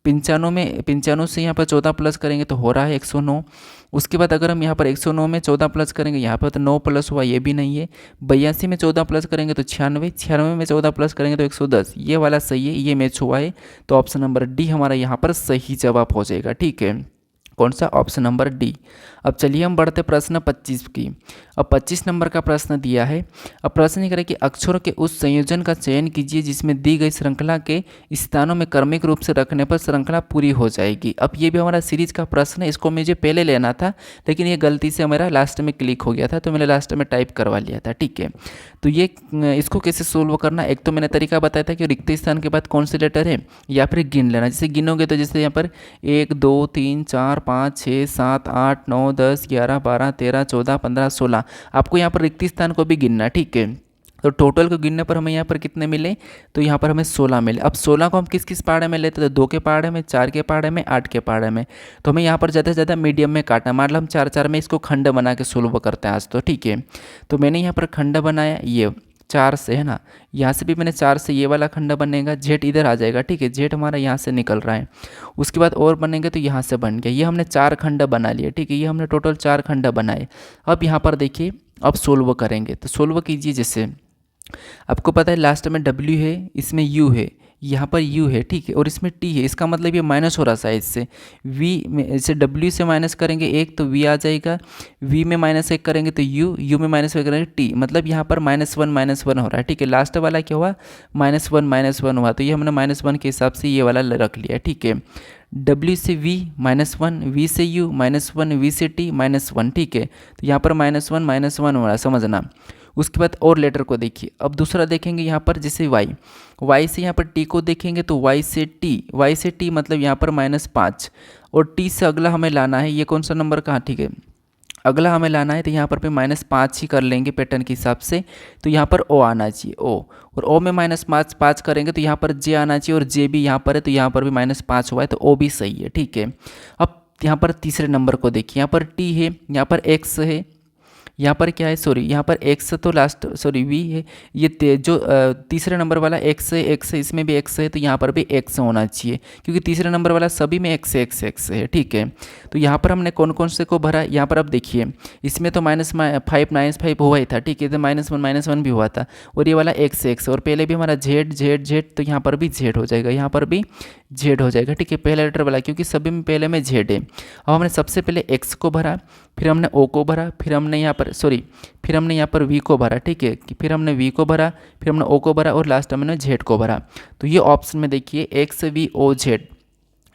95 से यहाँ पर 14 प्लस करेंगे तो हो रहा है 109। उसके बाद अगर हम यहाँ पर 109 में 14 प्लस करेंगे, यहाँ पर तो 9 प्लस हुआ, ये भी नहीं है। 82 में 14 प्लस करेंगे तो 96 में 14 प्लस करेंगे तो 110, ये वाला सही है, ये मैच हुआ है। तो ऑप्शन नंबर डी हमारा यहाँ पर सही जवाब हो जाएगा। ठीक है, कौन सा? Option number D. अब चलिए हम बढ़ते प्रश्न 25 की। अब 25 नंबर का प्रश्न दिया है। अब प्रश्न ये करें कि अक्षरों के उस संयोजन का चयन कीजिए जिसमें दी गई श्रृंखला के स्थानों में क्रमिक रूप से रखने पर श्रृंखला पूरी हो जाएगी। अब ये भी हमारा सीरीज का प्रश्न है, इसको मुझे पहले लेना था लेकिन ये गलती से मेरा लास्ट में क्लिक हो गया था तो मैंने लास्ट में टाइप करवा लिया था। ठीक है, तो ये इसको कैसे सोल्व करना, एक तो मैंने तरीका बताया था कि रिक्त स्थान के बाद कौन से लेटर है या फिर गिन लेना। जैसे गिनोगे तो जैसे यहाँ पर 1 2 3 4 5 6 7 8 9 10 11 12 13 14 15 16, आपको यहाँ पर रिक्त स्थान को भी गिनना। ठीक है, तो टोटल को गिनने पर हमें यहाँ पर कितने मिले, तो यहाँ पर हमें 16 मिले। अब 16 को हम किस किस पहाड़े में लेते हैं, तो 2 के पहाड़े में, 4 के पहाड़े में, 8 के पहाड़े में। तो हमें यहाँ पर ज़्यादा से ज़्यादा मीडियम में काटना, मतलब हम 4 4 में इसको खंड बना के सोल्व करते हैं आज तो। ठीक है, तो मैंने यहाँ पर खंड बनाया, ये 4 से है ना, यहाँ से भी मैंने 4 से ये वाला खंड बनेगा, जेड इधर आ जाएगा। ठीक है, जेड हमारा यहाँ से निकल रहा है, उसके बाद और बनेंगे तो यहाँ से बन गया। ये हमने 4 खंड बना लिए। ठीक है, ये हमने टोटल 4 खंड बनाए। अब यहाँ पर देखिए, अब सोल्व करेंगे तो सोल्व कीजिए। जैसे आपको पता है लास्ट में W है, इसमें U है, यहाँ पर U है। ठीक है, और इसमें T है, इसका मतलब ये माइनस हो रहा है इससे। V में से W से माइनस करेंगे 1 तो V आ जाएगा, V में -1 करेंगे तो U में -1 करेंगे T, मतलब यहाँ पर -1 हो रहा है। ठीक है, लास्ट वाला क्या हुआ, -1 हुआ, तो ये हमने -1 के हिसाब से ये वाला रख लिया। ठीक है, W से V -1, V से U -1, V से T -1। ठीक है, तो यहाँ पर -1 हो रहा है, समझना। उसके बाद और लेटर को देखिए। अब दूसरा देखेंगे यहाँ पर जैसे y से यहाँ पर t को देखेंगे तो y से t मतलब यहाँ पर -5, और t से अगला हमें लाना है, ये कौन सा नंबर कहाँ, ठीक है अगला हमें लाना है, तो यहाँ पर -5 ही कर लेंगे पैटर्न के हिसाब से। तो यहाँ पर o आना चाहिए, o, और o में -5 करेंगे तो यहाँ पर j आना चाहिए, और j भी यहाँ पर है तो यहाँ पर भी -5 हुआ है, तो o भी सही है। ठीक है, अब यहाँ पर तीसरे नंबर को देखिए, यहाँ पर t है, यहाँ पर x है, यहाँ पर क्या है, सॉरी यहाँ पर x तो लास्ट, सॉरी v है, ये जो तीसरे नंबर वाला x है, इसमें भी x है, तो यहाँ पर भी x होना चाहिए क्योंकि तीसरे नंबर वाला सभी में x है। ठीक है, तो यहाँ पर हमने कौन कौन से को भरा, यहाँ पर अब देखिए इसमें तो -5 हुआ ही था। ठीक है, तो -1 भी हुआ था, और ये वाला x, और पहले भी हमारा z, तो यहाँ पर भी z हो जाएगा, यहाँ पर भी z हो जाएगा। ठीक है, पहला लेटर वाला क्योंकि सभी में पहले में z है। अब हमने सबसे पहले x को भरा, फिर हमने o को भरा, फिर हमने यहाँ पर v को भरा। ठीक है, फिर हमने v को भरा, फिर हमने o को भरा, और लास्ट में हमने z को भरा। तो ये ऑप्शन में देखिए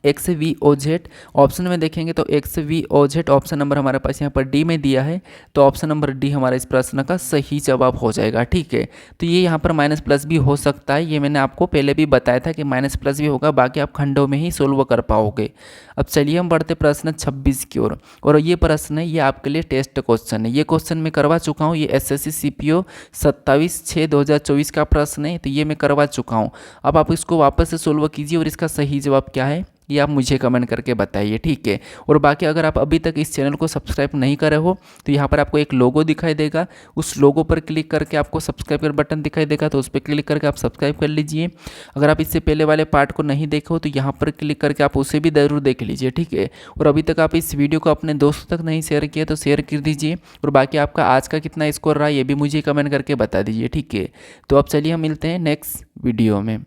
XVOZ ऑप्शन में देखेंगे तो XVOZ ऑप्शन नंबर हमारे पास यहाँ पर डी में दिया है, तो ऑप्शन नंबर डी हमारा इस प्रश्न का सही जवाब हो जाएगा। ठीक है, तो ये यहाँ पर माइनस भी हो सकता है, ये मैंने आपको पहले भी बताया था कि माइनस भी होगा, बाकी आप खंडों में ही सोल्व कर पाओगे। अब चलिए हम बढ़ते प्रश्न 26 की ओर, और ये प्रश्न है, ये आपके लिए टेस्ट क्वेश्चन है। ये क्वेश्चन मैं करवा चुका हूँ, ये SSC CPO 27/6/2024 का प्रश्न है, तो ये मैं करवा चुका हूँ। अब आप इसको वापस से सोल्व कीजिए और इसका सही जवाब क्या है ये आप मुझे कमेंट करके बताइए। ठीक है, और बाकी अगर आप अभी तक इस चैनल को सब्सक्राइब नहीं करे हो तो यहाँ पर आपको एक लोगो दिखाई देगा, उस लोगो पर क्लिक करके आपको सब्सक्राइब बटन दिखाई देगा, तो उस पर क्लिक करके आप सब्सक्राइब कर लीजिए। अगर आप इससे पहले वाले पार्ट को नहीं देखे हो तो यहाँ पर क्लिक करके आप उसे भी ज़रूर देख लीजिए। ठीक है, और अभी तक आप इस वीडियो को अपने दोस्तों तक नहीं शेयर किया तो शेयर कर दीजिए, और बाकी आपका आज का कितना स्कोर रहा ये भी मुझे कमेंट करके बता दीजिए। ठीक है, तो अब चलिए हम मिलते हैं नेक्स्ट वीडियो में।